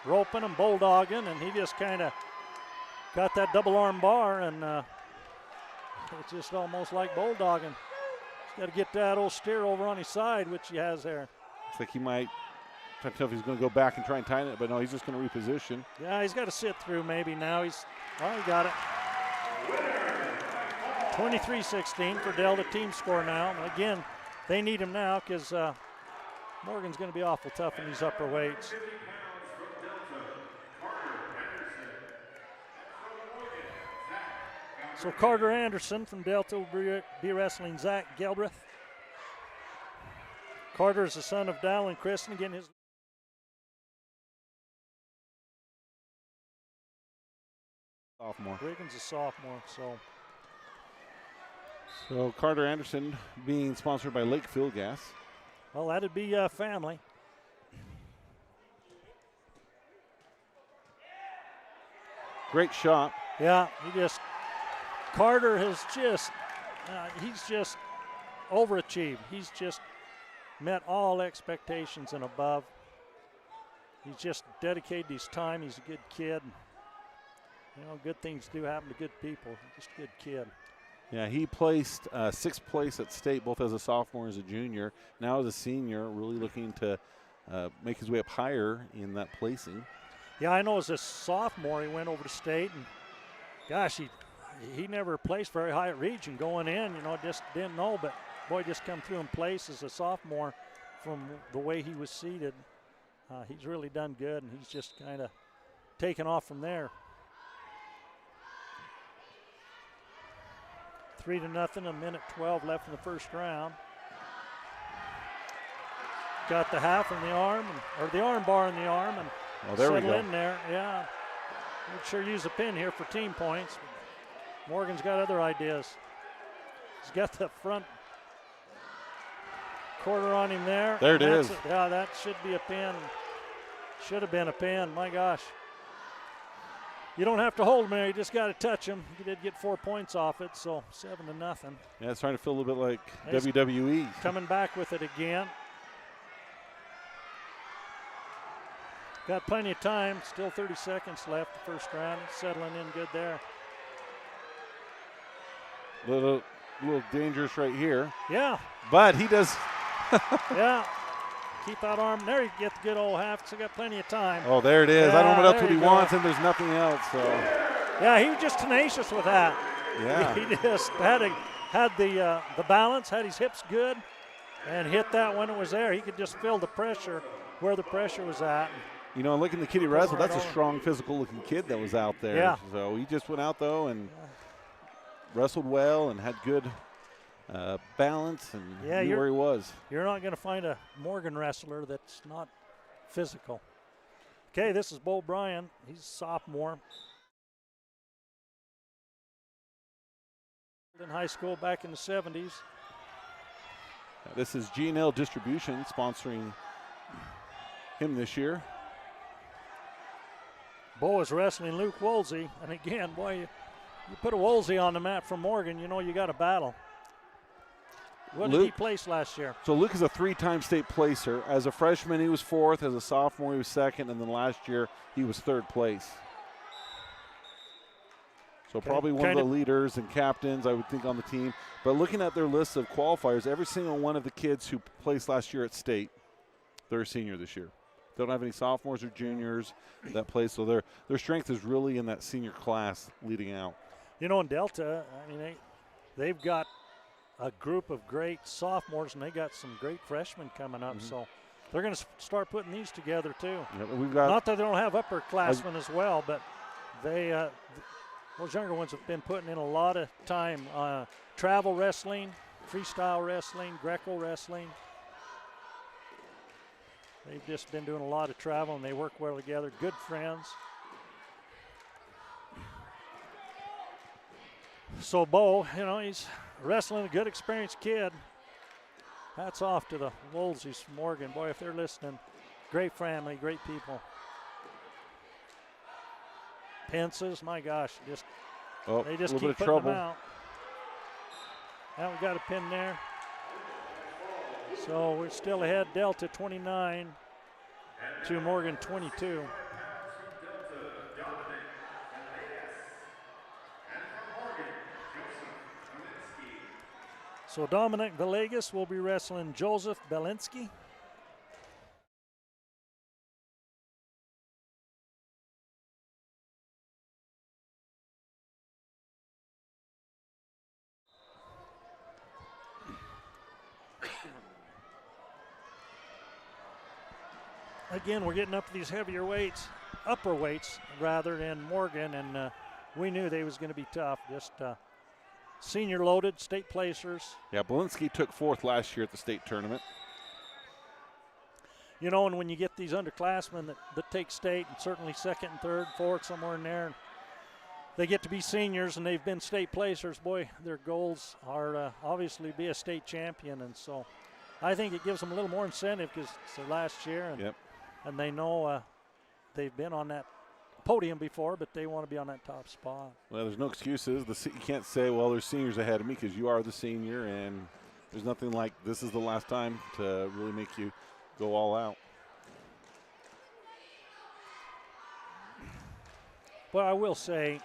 roping and bulldogging, and he just kind of got that double arm bar, and it's just almost like bulldogging. He's got to get that old steer over on his side, which he has there. Looks like he might try to tell if he's going to go back and try and tighten it, but no, he's just going to reposition. Yeah, he's got to sit through maybe now. He got it. 23-16 for Delta team score now. Again, they need him now because Morgan's going to be awful tough in these upper weights. So Carter Anderson from Delta will be wrestling Zach Gelbreth. Carter is the son of Dallin Kristen, getting his sophomore. Wiggins a sophomore, So Carter Anderson being sponsored by Lake Fuel Gas. Well, that'd be family. Great shot. Yeah, Carter has he's just overachieved. He's just met all expectations and above. He's just dedicated his time. He's a good kid. Good things do happen to good people. Just a good kid. Yeah, he placed sixth place at state, both as a sophomore and as a junior. Now as a senior, really looking to make his way up higher in that placing. Yeah, I know as a sophomore he went over to state, and gosh, he never placed very high at region going in. Just didn't know, but boy, just come through in place as a sophomore from the way he was seated. He's really done good, and he's just kind of taken off from there. 3-0, a minute 12 left in the first round. Got the half in the arm, or the arm bar in the arm, and there we settle go. in there. Yeah, we'd sure use a pin here for team points. Morgan's got other ideas. He's got the front quarter on him there. There it is. Yeah, that should be a pin. Should have been a pin. My gosh. You don't have to hold him there. You just got to touch him. He did get 4 points off it, so 7-0. Yeah, it's starting to feel a little bit like He's WWE. Coming back with it again. Got plenty of time. Still 30 seconds left the first round. It's settling in good there. Little dangerous right here. Yeah. But he does. Yeah. Keep that arm. There you get the good old half. So got plenty of time. Oh, there it is. I don't know what else there he you go. wants, and there's nothing else. So. Yeah, he was just tenacious with that. Yeah. He just had the balance, had his hips good, and hit that when it was there. He could just feel the pressure where the pressure was at. Looking at Kitty wrestle, that's a strong, physical-looking kid that was out there. Yeah. So he just went out, though, and wrestled well and had good balance and knew where he was. You're not going to find a Morgan wrestler that's not physical. Okay, this is Bo Bryan. He's a sophomore. In high school back in the 70s. This is G&L Distribution sponsoring him this year. Bo is wrestling Luke Woolsey. And again, boy, you put a Woolsey on the mat from Morgan, you know you got a battle. What did he place last year? So Luke is a 3-time state placer. As a freshman, he was 4th. As a sophomore, he was 2nd. And then last year, he was 3rd place. So probably one of the leaders and captains, I would think, on the team. But looking at their list of qualifiers, every single one of the kids who placed last year at state, they're a senior this year. They don't have any sophomores or juniors that play, so their strength is really in that senior class leading out. You know, in Delta, I mean, they've got a group of great sophomores, and they got some great freshmen coming up. So they're going to start putting these together too. Yeah, we've got not that they don't have upperclassmen as well, but they those younger ones have been putting in a lot of time. Travel wrestling, freestyle wrestling, Greco wrestling. They've just been doing a lot of travel, and they work well together. Good friends. So Bo, you know, he's wrestling a good, experienced kid. Hats off to the Woolseys from Morgan. Boy, if they're listening, great family, great people. Pences, my gosh, they just keep putting them out. Now we got a pin there. So we're still ahead, Delta 29 to Morgan 22. So Dominic Villegas will be wrestling Joseph Belinsky. Again, we're getting up to these heavier weights, upper weights rather, than Morgan, and we knew they was going to be tough. Just senior loaded, state placers. Yeah, Belinsky took 4th last year at the state tournament. You know, and when you get these underclassmen that take state, and certainly 2nd and 3rd, 4th, somewhere in there, and they get to be seniors and they've been state placers, boy, their goals are obviously be a state champion. And so I think it gives them a little more incentive because it's their last year. And, and they know they've been on that podium before, but they want to be on that top spot. Well, there's no excuses. You can't say, well, there's seniors ahead of me, because you are the senior, and there's nothing like this is the last time to really make you go all out. Well, I will say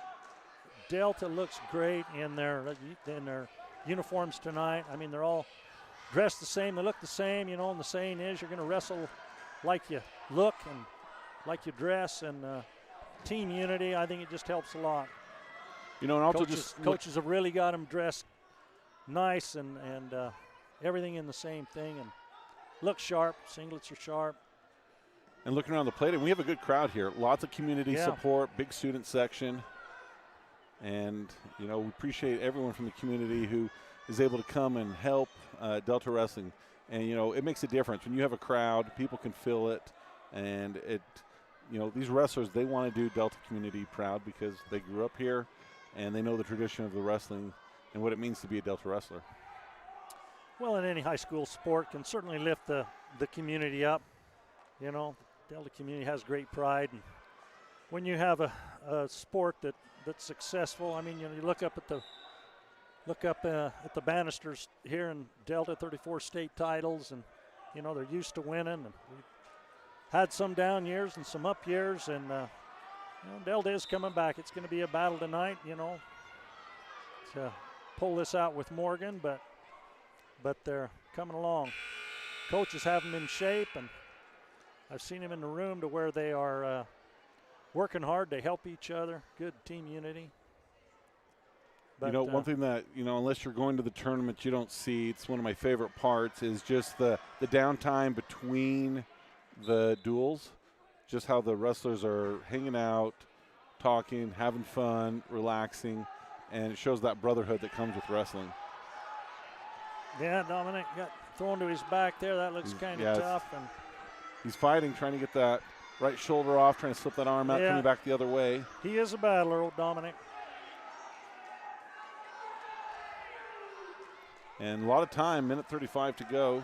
Delta looks great in their uniforms tonight. I mean, they're all dressed the same. They look the same, you know, and the saying is you're going to wrestle like you look and like you dress, and team unity, I think it just helps a lot. You know, and also coaches have really got them dressed nice and everything in the same thing, and look sharp. Singlets are sharp. And looking around the plate, and we have a good crowd here. Lots of community support, big student section. And, you know, we appreciate everyone from the community who is able to come and help Delta Wrestling. And, you know, it makes a difference. When you have a crowd, people can feel it. And you know, these wrestlers, they want to do Delta community proud because they grew up here and they know the tradition of the wrestling and what it means to be a Delta wrestler. Well, in any high school sport can certainly lift the community up. You know, Delta community has great pride. And when you have a sport that's successful, I mean, you know, you look up at the banisters here in Delta, 34 state titles, and, you know, they're used to winning. And we've had some down years and some up years, and you know, Delta is coming back. It's going to be a battle tonight, you know, to pull this out with Morgan, but they're coming along. Coaches have them in shape, and I've seen them in the room to where they are working hard. They help each other. Good team unity. But, you know, one thing that, you know, unless you're going to the tournament, you don't see, it's one of my favorite parts, is just the downtime between the duels, just how the wrestlers are hanging out, talking, having fun, relaxing, and it shows that brotherhood that comes with wrestling. Yeah, Dominic got thrown to his back there. That looks kind of tough. And he's fighting, trying to get that right shoulder off, trying to slip that arm out, coming back the other way. He is a battler, old Dominic. And a lot of time, minute 35 to go.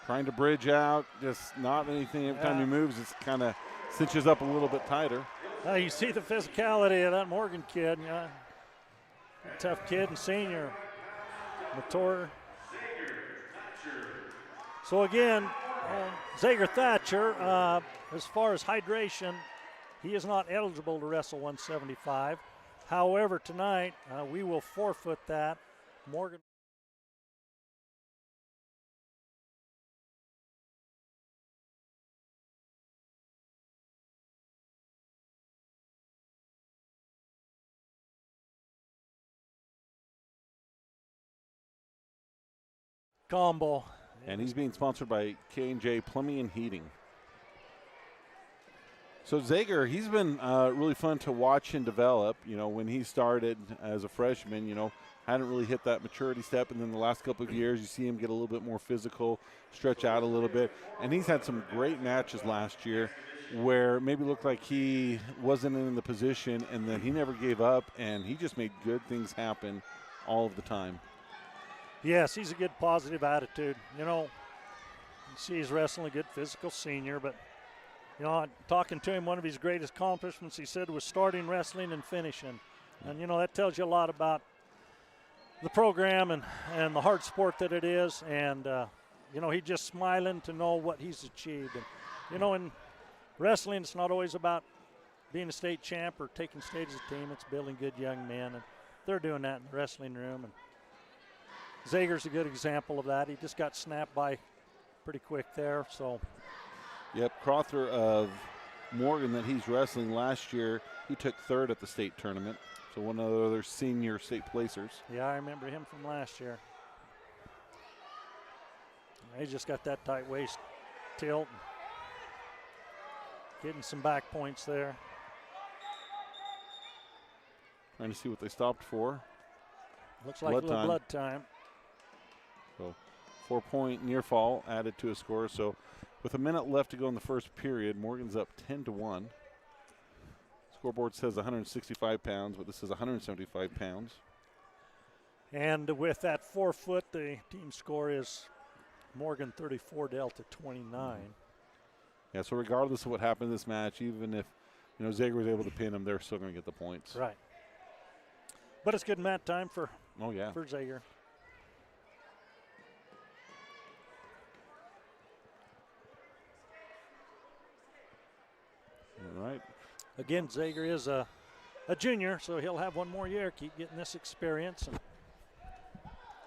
Trying to bridge out, just not anything. Every time he moves, it kind of cinches up a little bit tighter. You see the physicality of that Morgan kid. Yeah. Tough kid and senior. Mature. So again, Zager Thatcher, as far as hydration, he is not eligible to wrestle 175. However, tonight we will forfeit that. Morgan. Combo. And he's being sponsored by K&J Plumbing and Heating. So Zager, he's been really fun to watch and develop. You know, when he started as a freshman, you know, hadn't really hit that maturity step. And then the last couple of years, you see him get a little bit more physical, stretch out a little bit. And he's had some great matches last year where maybe looked like he wasn't in the position, and then he never gave up, and he just made good things happen all of the time. Yes, he's a good positive attitude. You know, you see he's wrestling a good physical senior, but, you know, talking to him, one of his greatest accomplishments, he said, was starting wrestling and finishing. And, you know, that tells you a lot about the program and the hard sport that it is. And, you know, he's just smiling to know what he's achieved. And, you know, in wrestling, it's not always about being a state champ or taking stage as a team. It's building good young men. And they're doing that in the wrestling room. And Zager's a good example of that. He just got snapped by pretty quick there. So, yep, Crother of Morgan that he's wrestling last year, he took third at the state tournament. So one of the other senior state placers. Yeah, I remember him from last year. He just got that tight waist tilt. Getting some back points there. Trying to see what they stopped for. Looks like a little blood time. So 4-point near fall added to a score. So with a minute left to go in the first period, Morgan's up 10-1. Scoreboard says 165 pounds, but this is 175 pounds. And with that 4 foot, the team score is Morgan 34, Delta 29. Yeah, so regardless of what happened in this match, even if, you know, Zager was able to pin him, they're still going to get the points. Right. But it's good mat time for for Zager. All right. Again, Zager is a junior, so he'll have one more year, keep getting this experience. And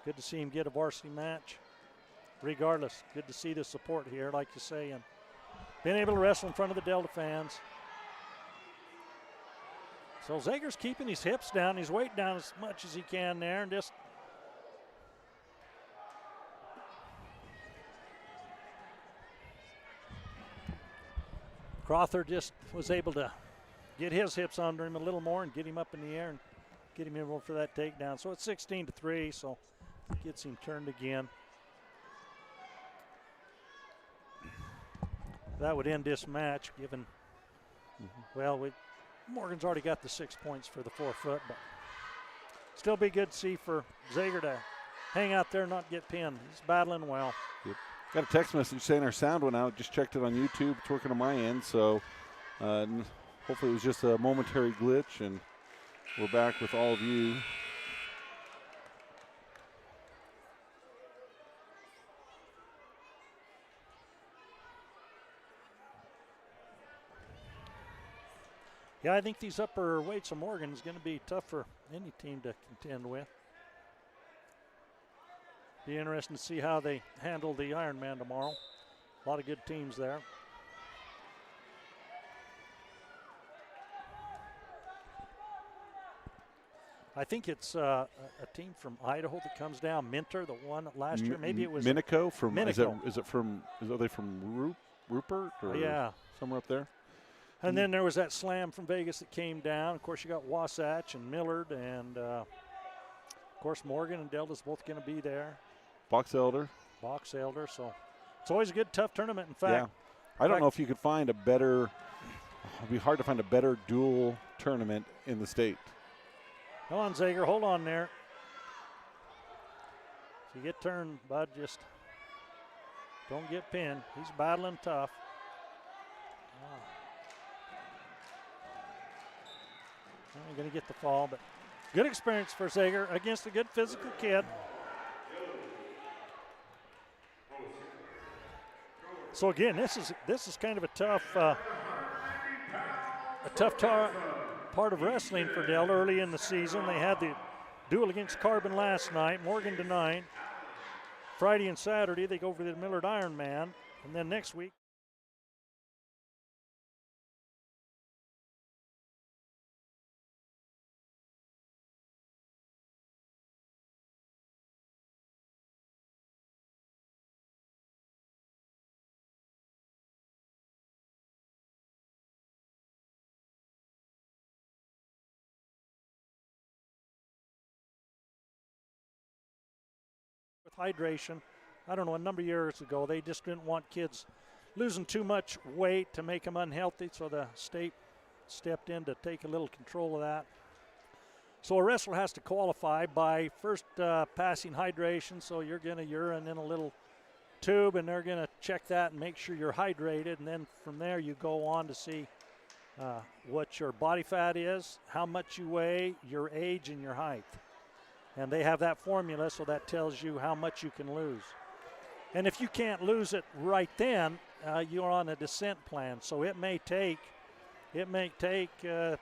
good to see him get a varsity match. Regardless, good to see the support here, like you say, and being able to wrestle in front of the Delta fans. So Zager's keeping his hips down, his weight down as much as he can there, and just Crother just was able to get his hips under him a little more and get him up in the air and get him in for that takedown. So it's 16-3, so gets him turned again. That would end this match, given, well, Morgan's already got the 6 points for the 4 foot, but still be good to see for Zager to hang out there and not get pinned. He's battling well. Yep. Got a text message saying our sound went out. Just checked it on YouTube. It's working on my end, so hopefully it was just a momentary glitch, and we're back with all of you. Yeah, I think these upper weights of Morgan is going to be tough for any team to contend with. Be interesting to see how they handle the Ironman tomorrow. A lot of good teams there. I think it's a team from Idaho that comes down. Minter, the one last year. Maybe it was Minico from. Minico. Are they from Rupert or yeah, somewhere up there? And then there was that slam from Vegas that came down. Of course, you got Wasatch and Millard, and of course Morgan and Delta's both going to be there. Box Elder. So it's always a good, tough tournament. In fact, yeah. I don't know if you could find a better. It'd be hard to find a better dual tournament in the state. Come on, Zager, hold on there. If you get turned, bud, just Don't get pinned. He's battling tough. I'm going to get the fall, but good experience for Zager against a good physical kid. So again, this is kind of a tough part of wrestling for Delta early in the season. They had the duel against Carbon last night, Morgan tonight. Friday and Saturday they go over the Millard Ironman, and then next week. With hydration, I don't know, a number of years ago, they just didn't want kids losing too much weight to make them unhealthy, so the state stepped in to take a little control of that. So a wrestler has to qualify by first passing hydration, so you're going to urine in a little tube, and they're going to check that and make sure you're hydrated, and then from there you go on to see what your body fat is, how much you weigh, your age, and your height. And they have that formula, so that tells you how much you can lose. And if you can't lose it right then, you're on a descent plan. So it may take 2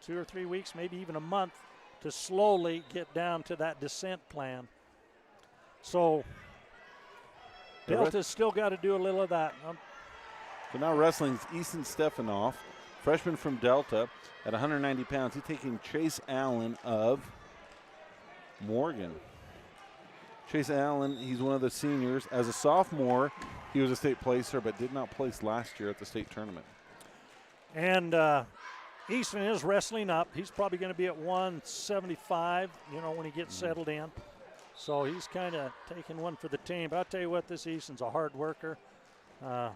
or 3 weeks, maybe even a month, to slowly get down to that descent plan. So Delta's still got to do a little of that. So now wrestling's Easton Stefanoff, freshman from Delta, at 190 pounds. He's taking Chase Allen of Morgan. Chase Allen, he's one of the seniors. As a sophomore, he was a state placer, but did not place last year at the state tournament. And Easton is wrestling up. He's probably going to be at 175, when he gets settled in. So he's kind of taking one for the team. But I'll tell you what, this Easton's a hard worker. Yeah,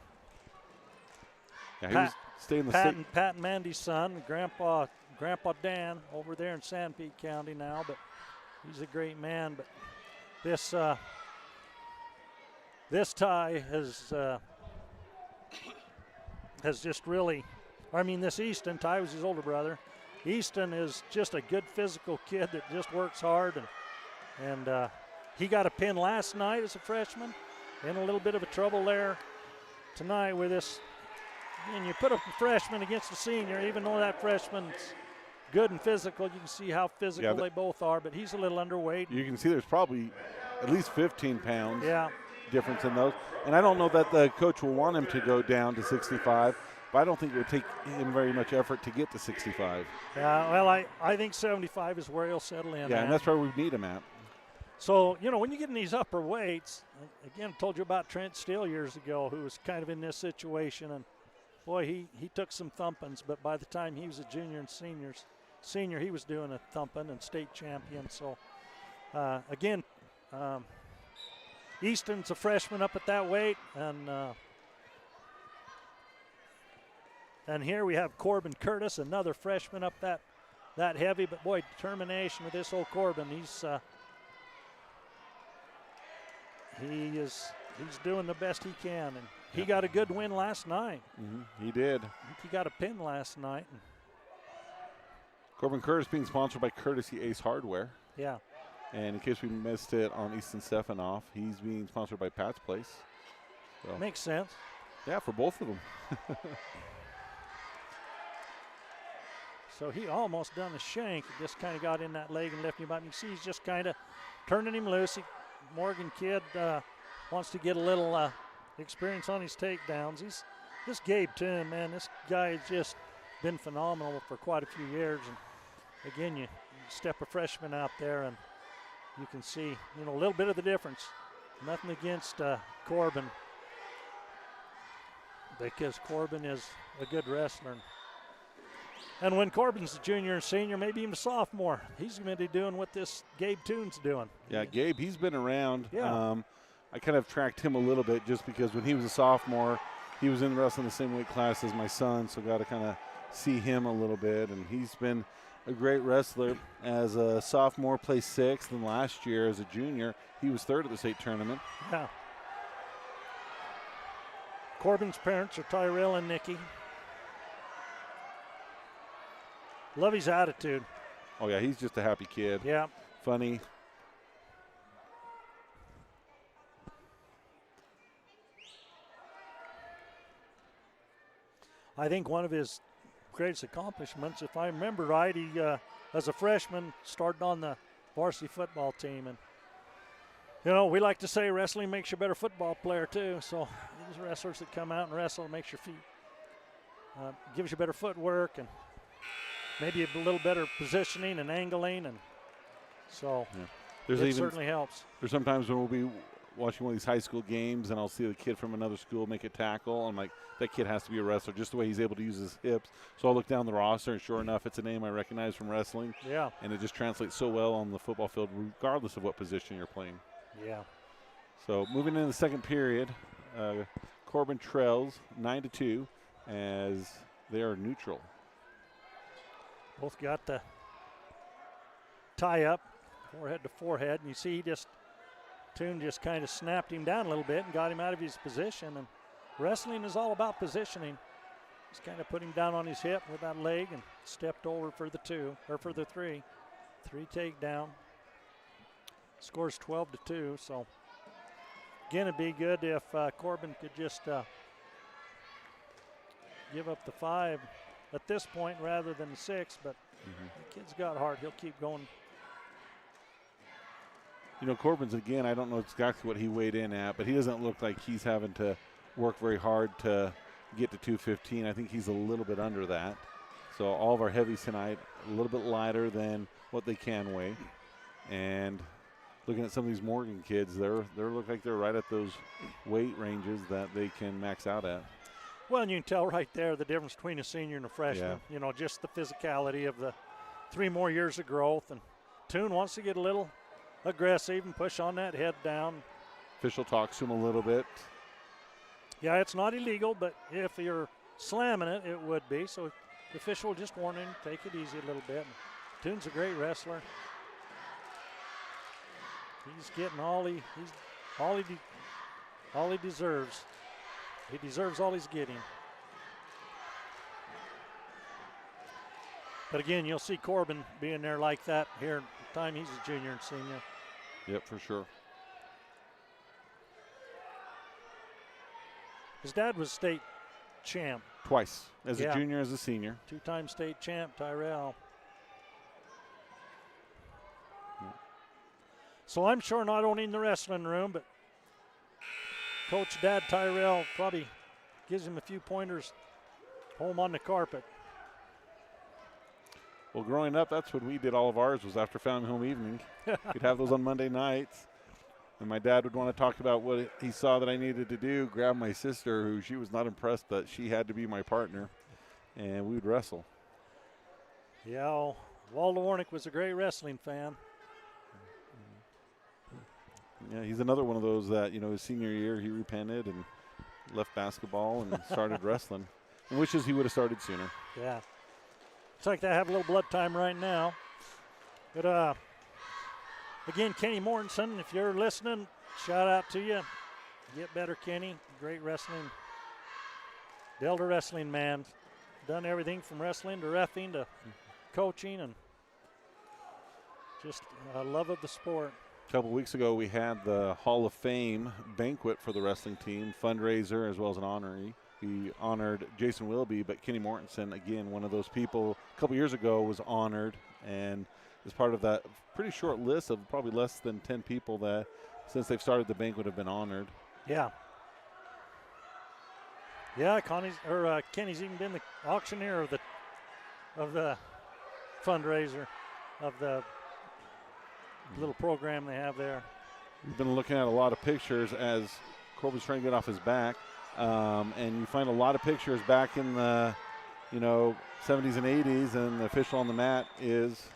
he was staying the state. Pat and Mandy's son, Grandpa Dan, over there in Sanpete County now, but he's a great man. But this tie has just really, this Easton, Ty was his older brother. Easton is just a good physical kid that just works hard, and he got a pin last night as a freshman. In a little bit of a trouble there tonight with this. And you put a freshman against a senior, even though that freshman's good and physical, you can see how physical they both are, but he's a little underweight. You can see there's probably at least 15 pounds difference in those. And I don't know that the coach will want him to go down to 65, but I don't think it would take him very much effort to get to 65. Yeah, well, I think 75 is where he'll settle in. Yeah, and that's where we need him at. So, when you get in these upper weights, again, I told you about Trent Steele years ago, who was kind of in this situation, and boy, he took some thumpings, but by the time he was a junior and senior, he was doing a thumping and state champion. So, again, Easton's a freshman up at that weight, and here we have Corbin Curtis, another freshman up that heavy. But boy, determination with this old Corbin. He's doing the best he can, and he got a good win last night. Mm-hmm. He did. I think he got a pin last night. Corbin Curtis being sponsored by Courtesy Ace Hardware. Yeah. And in case we missed it on Easton Stefanoff, he's being sponsored by Pat's Place. So. Makes sense. Yeah, for both of them. So he almost done a shank. He just kind of got in that leg and left him up. You see he's just kind of turning him loose. Morgan kid wants to get a little experience on his takedowns. This Gabe Toon, man, this guy has just been phenomenal for quite a few years. And again, you step a freshman out there and you can see, a little bit of the difference. Nothing against Corbin, because Corbin is a good wrestler. And when Corbin's a junior and senior, maybe even a sophomore, he's going to be doing what this Gabe Toon's doing. Yeah, Gabe, he's been around. Yeah. I kind of tracked him a little bit just because when he was a sophomore, he was in wrestling the same weight class as my son, so got to kind of see him a little bit. And he's been a great wrestler. As a sophomore, placed 6th, and last year as a junior, he was 3rd at the state tournament. Yeah. Corbin's parents are Tyrell and Nikki. Love his attitude. Oh, yeah, he's just a happy kid. Yeah. Funny. I think one of his greatest accomplishments, if I remember right, he, as a freshman, started on the varsity football team. And, you know, we like to say wrestling makes you a better football player, too. So these wrestlers that come out and wrestle, it makes your feet, gives you better footwork and maybe a little better positioning and angling. And so it certainly helps. There's sometimes when we'll be watching one of these high school games and I'll see the kid from another school make a tackle. I'm like, that kid has to be a wrestler, just the way he's able to use his hips. So I'll look down the roster, and sure enough, it's a name I recognize from wrestling. Yeah. And it just translates so well on the football field, regardless of what position you're playing. Yeah. So moving into the second period, Corbin trails 9-2 as they are neutral. Both got the tie up, forehead to forehead, and you see Toon just kind of snapped him down a little bit and got him out of his position. And wrestling is all about positioning. Just kind of put him down on his hip with that leg and stepped over for the three. Three takedown. Scores 12-2. So again, it'd be good if Corbin could just give up the 5 at this point rather than the 6. But the kid's got heart. He'll keep going. You know, Corbin's, again, I don't know exactly what he weighed in at, but he doesn't look like he's having to work very hard to get to 215. I think he's a little bit under that. So all of our heavies tonight, a little bit lighter than what they can weigh. And looking at some of these Morgan kids, they look like they're right at those weight ranges that they can max out at. Well, and you can tell right there the difference between a senior and a freshman. Yeah. You know, just the physicality of the 3 more years of growth. And Toon wants to get a little aggressive and push on that head down. Official talks to him a little bit. Yeah, it's not illegal, but if you're slamming it, it would be. So the official just warning him, take it easy a little bit. And Toon's a great wrestler. He's getting all he deserves. He deserves all he's getting. But again, you'll see Corbin being there like that here the time he's a junior and senior. Yep, for sure. His dad was state champ. Twice, as Yeah. a junior, as a senior. 2-time state champ, Tyrell. So I'm sure not only in the wrestling room, but Coach Dad Tyrell probably gives him a few pointers home on the carpet. Well, growing up, that's what we did. All of ours was after family home evening. We'd have those on Monday nights. And my dad would want to talk about what he saw that I needed to do, grab my sister, who she was not impressed that she had to be my partner, and we would wrestle. Yeah, Waldo Warnick was a great wrestling fan. Yeah, he's another one of those that, you know, his senior year he repented and left basketball and started wrestling. And wishes he would have started sooner. Yeah. Looks like they have a little blood time right now. But again, Kenny Mortensen, if you're listening, shout out to you. Get better, Kenny. Great wrestling. Delta wrestling man. Done everything from wrestling to reffing to coaching and just a love of the sport. A couple weeks ago, we had the Hall of Fame banquet for the wrestling team, fundraiser as well as an honoree. We honored Jason Wilby, but Kenny Mortensen, again, one of those people a couple years ago was honored and is part of that pretty short list of probably less than 10 people that, since they've started the banquet, have been honored. Yeah. Yeah, Kenny's even been the auctioneer of the fundraiser of the little program they have there. We've been looking at a lot of pictures as Corbin's trying to get off his back, and you find a lot of pictures back in the, 70s and 80s, and the official on the mat is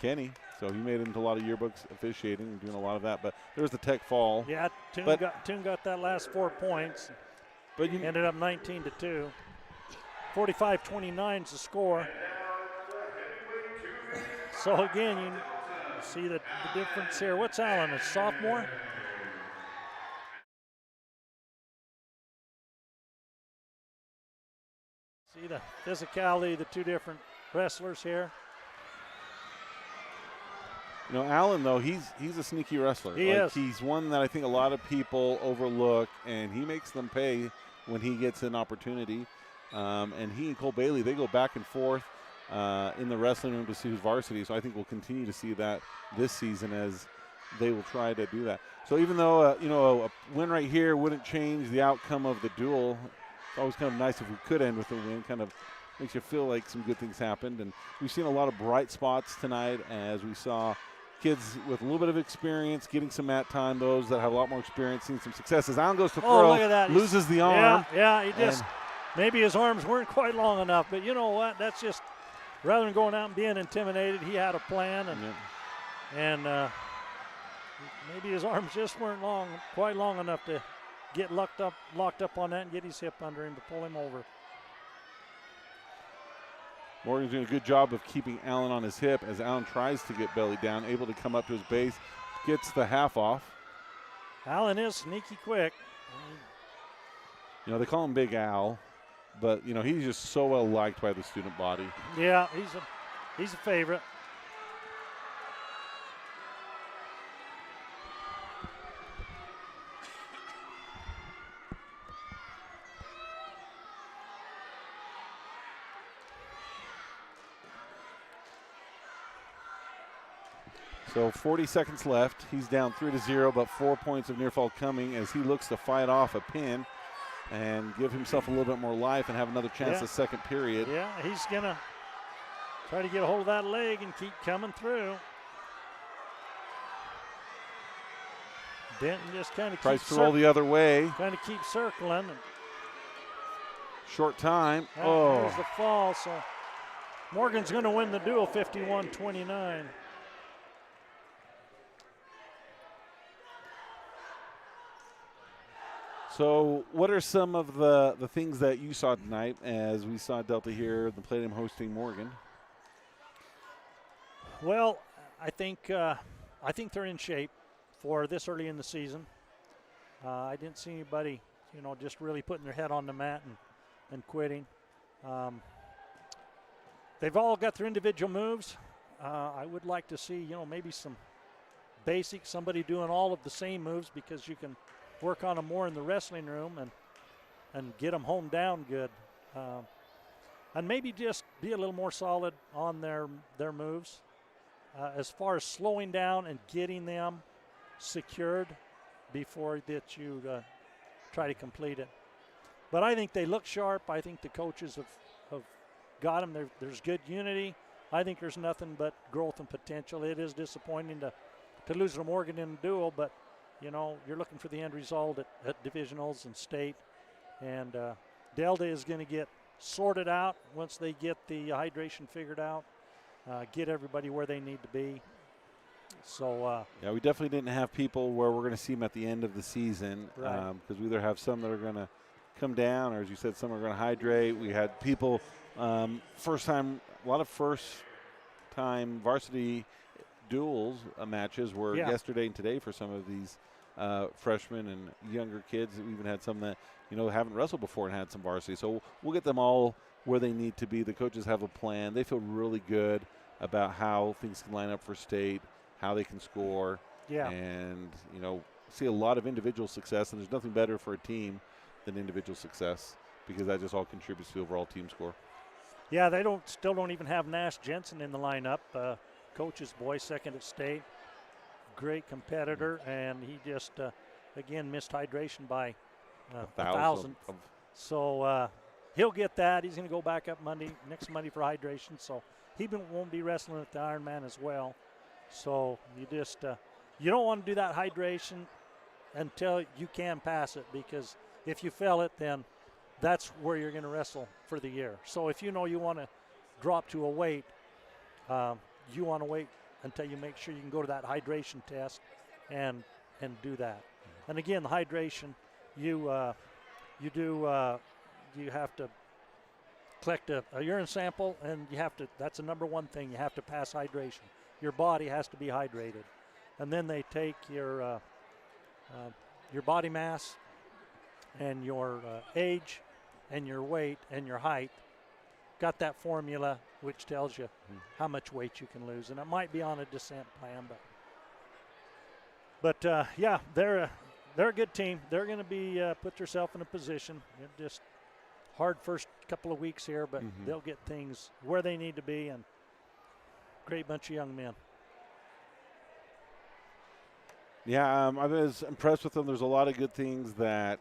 Kenny. So he made it into a lot of yearbooks officiating and doing a lot of that. But there's the tech fall. Yeah, Toon got that last 4 points. But you ended up 19-2. 45-29 is the score. So again, you see the difference here. What's Allen, a sophomore? the physicality of the two different wrestlers here. You know, Allen, though, he's a sneaky wrestler. He is. He's one that I think a lot of people overlook, and he makes them pay when he gets an opportunity. And he and Cole Bailey, they go back and forth in the wrestling room to see who's varsity. So I think we'll continue to see that this season as they will try to do that. So even though, you know, a win right here wouldn't change the outcome of the duel, it's always kind of nice if we could end with a win. Kind of makes you feel like some good things happened. And we've seen a lot of bright spots tonight as we saw kids with a little bit of experience getting some mat time, those that have a lot more experience, seeing some successes. Allen goes to throw, look at that. loses the arm. Yeah, he just, maybe his arms weren't quite long enough, but you know what? That's just, rather than going out and being intimidated, he had a plan, and maybe his arms just weren't quite long enough to get locked up on that and get his hip under him to pull him over. Morgan's doing a good job of keeping Allen on his hip as Allen tries to get belly down, able to come up to his base, gets the half off. Allen is sneaky quick. You know, they call him Big Al, but, you know, he's just so well liked by the student body. Yeah, he's a favorite. So 40 seconds left. He's down 3-0, but 4 points of near fall coming as he looks to fight off a pin and give himself a little bit more life and have another chance the second period. Yeah, he's going to try to get a hold of that leg and keep coming through. Denton just kind of tries to roll the other way. Kind of keep circling. Short time. There's the fall. So Morgan's going to win the duel 51-29. So what are some of the things that you saw tonight as we saw Delta here, the Palladium hosting Morgan? Well, I think they're in shape for this early in the season. I didn't see anybody, you know, just really putting their head on the mat and quitting. They've all got their individual moves. I would like to see, you know, maybe some basics, somebody doing all of the same moves because you can work on them more in the wrestling room and get them honed down good. And maybe just be a little more solid on their moves. As far as slowing down and getting them secured before that you try to complete it. But I think they look sharp. I think the coaches have got them. There's good unity. I think there's nothing but growth and potential. It is disappointing to lose to Morgan in a duel, but you know, you're looking for the end result at divisionals and state. And Delta is going to get sorted out once they get the hydration figured out, get everybody where they need to be. So yeah, we definitely didn't have people where we're going to see them at the end of the season because we either have some that are going to come down or, as you said, some are going to hydrate. We had people a lot of first-time varsity duels matches were yesterday and today for some of these freshmen and younger kids. We even had some that, you know, haven't wrestled before and had some varsity. So we'll get them all where they need to be. The coaches have a plan. They feel really good about how things can line up for state, how they can score, and, you know, see a lot of individual success. And there's nothing better for a team than individual success because that just all contributes to the overall team score. Yeah, they still don't even have Nash Jensen in the lineup. Coach's boy, second at state. Great competitor, and he just, again, missed hydration by a thousand. So he'll get that. He's going to go back up next Monday for hydration. So he won't be wrestling at the Ironman as well. So you just, you don't want to do that hydration until you can pass it, because if you fail it, then that's where you're going to wrestle for the year. So if you know you want to drop to a weight, you want to wait until you make sure you can go to that hydration test and do that. And again, the hydration, you have to collect a urine sample, and that's the number one thing, you have to pass hydration. Your body has to be hydrated. And then they take your body mass and your age and your weight and your height, got that formula which tells you how much weight you can lose, and it might be on a descent plan, but yeah, they're a good team. They're going to be put themselves in a position. They're just hard first couple of weeks here, but they'll get things where they need to be, and great bunch of young men. Yeah, I was impressed with them. There's a lot of good things that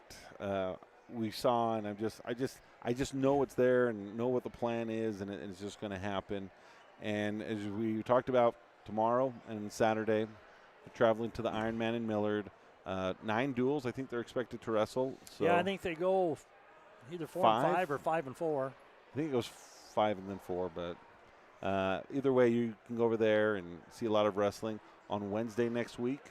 we saw, and I just know it's there and know what the plan is, and it's just going to happen. And as we talked about tomorrow and Saturday, they're traveling to the Ironman in Millard. 9 duels, I think they're expected to wrestle. So Yeah, I think they go either 4 and 5 or 5 and 4. I think it goes 5 and then 4, but either way, you can go over there and see a lot of wrestling. On Wednesday next week,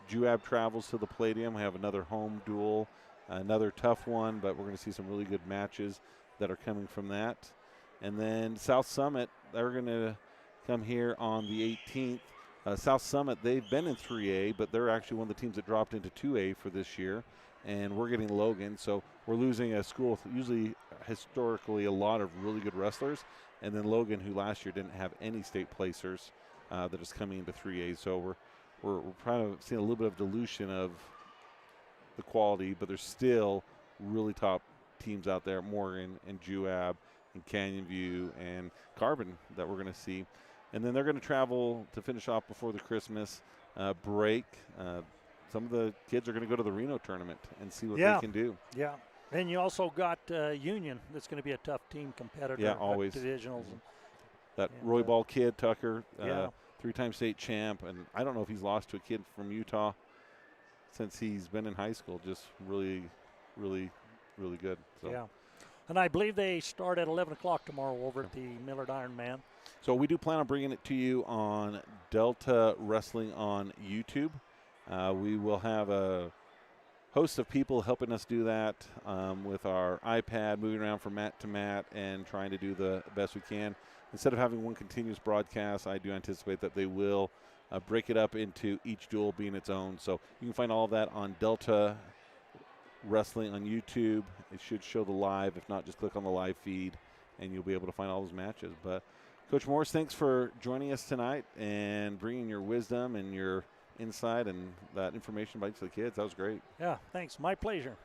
Juab travels to the Palladium. We have another home duel, another tough one, but we're going to see some really good matches that are coming from that. And then South Summit, they're going to come here on the 18th. South Summit, they've been in 3A, but they're actually one of the teams that dropped into 2A for this year. And we're getting Logan, so we're losing a school with usually historically a lot of really good wrestlers. And then Logan, who last year didn't have any state placers, that is coming into 3A. So we're kind of seeing a little bit of dilution of the quality, but there's still really top teams out there, Morgan and Juab and Canyon View and Carbon, that we're going to see. And then they're going to travel to finish off before the Christmas break. Some of the kids are going to go to the Reno tournament and see what they can do. Yeah. And you also got Union. That's going to be a tough team competitor. Yeah, always. Divisionals. That And, Roy Ball kid, Tucker, yeah. 3-time state champ. And I don't know if he's lost to a kid from Utah since he's been in high school. Just really, really, really good. So. Yeah. And I believe they start at 11 o'clock tomorrow over at the Millard Ironman. So we do plan on bringing it to you on Delta Wrestling on YouTube. We will have a host of people helping us do that with our iPad, moving around from mat to mat and trying to do the best we can. Instead of having one continuous broadcast, I do anticipate that they will break it up into each duel being its own. So you can find all of that on Delta Wrestling on YouTube. It should show the live. If not, just click on the live feed and you'll be able to find all those matches. But Coach Morris, thanks for joining us tonight and bringing your wisdom and your insight and that information back to the kids. That was great. Yeah, thanks. My pleasure.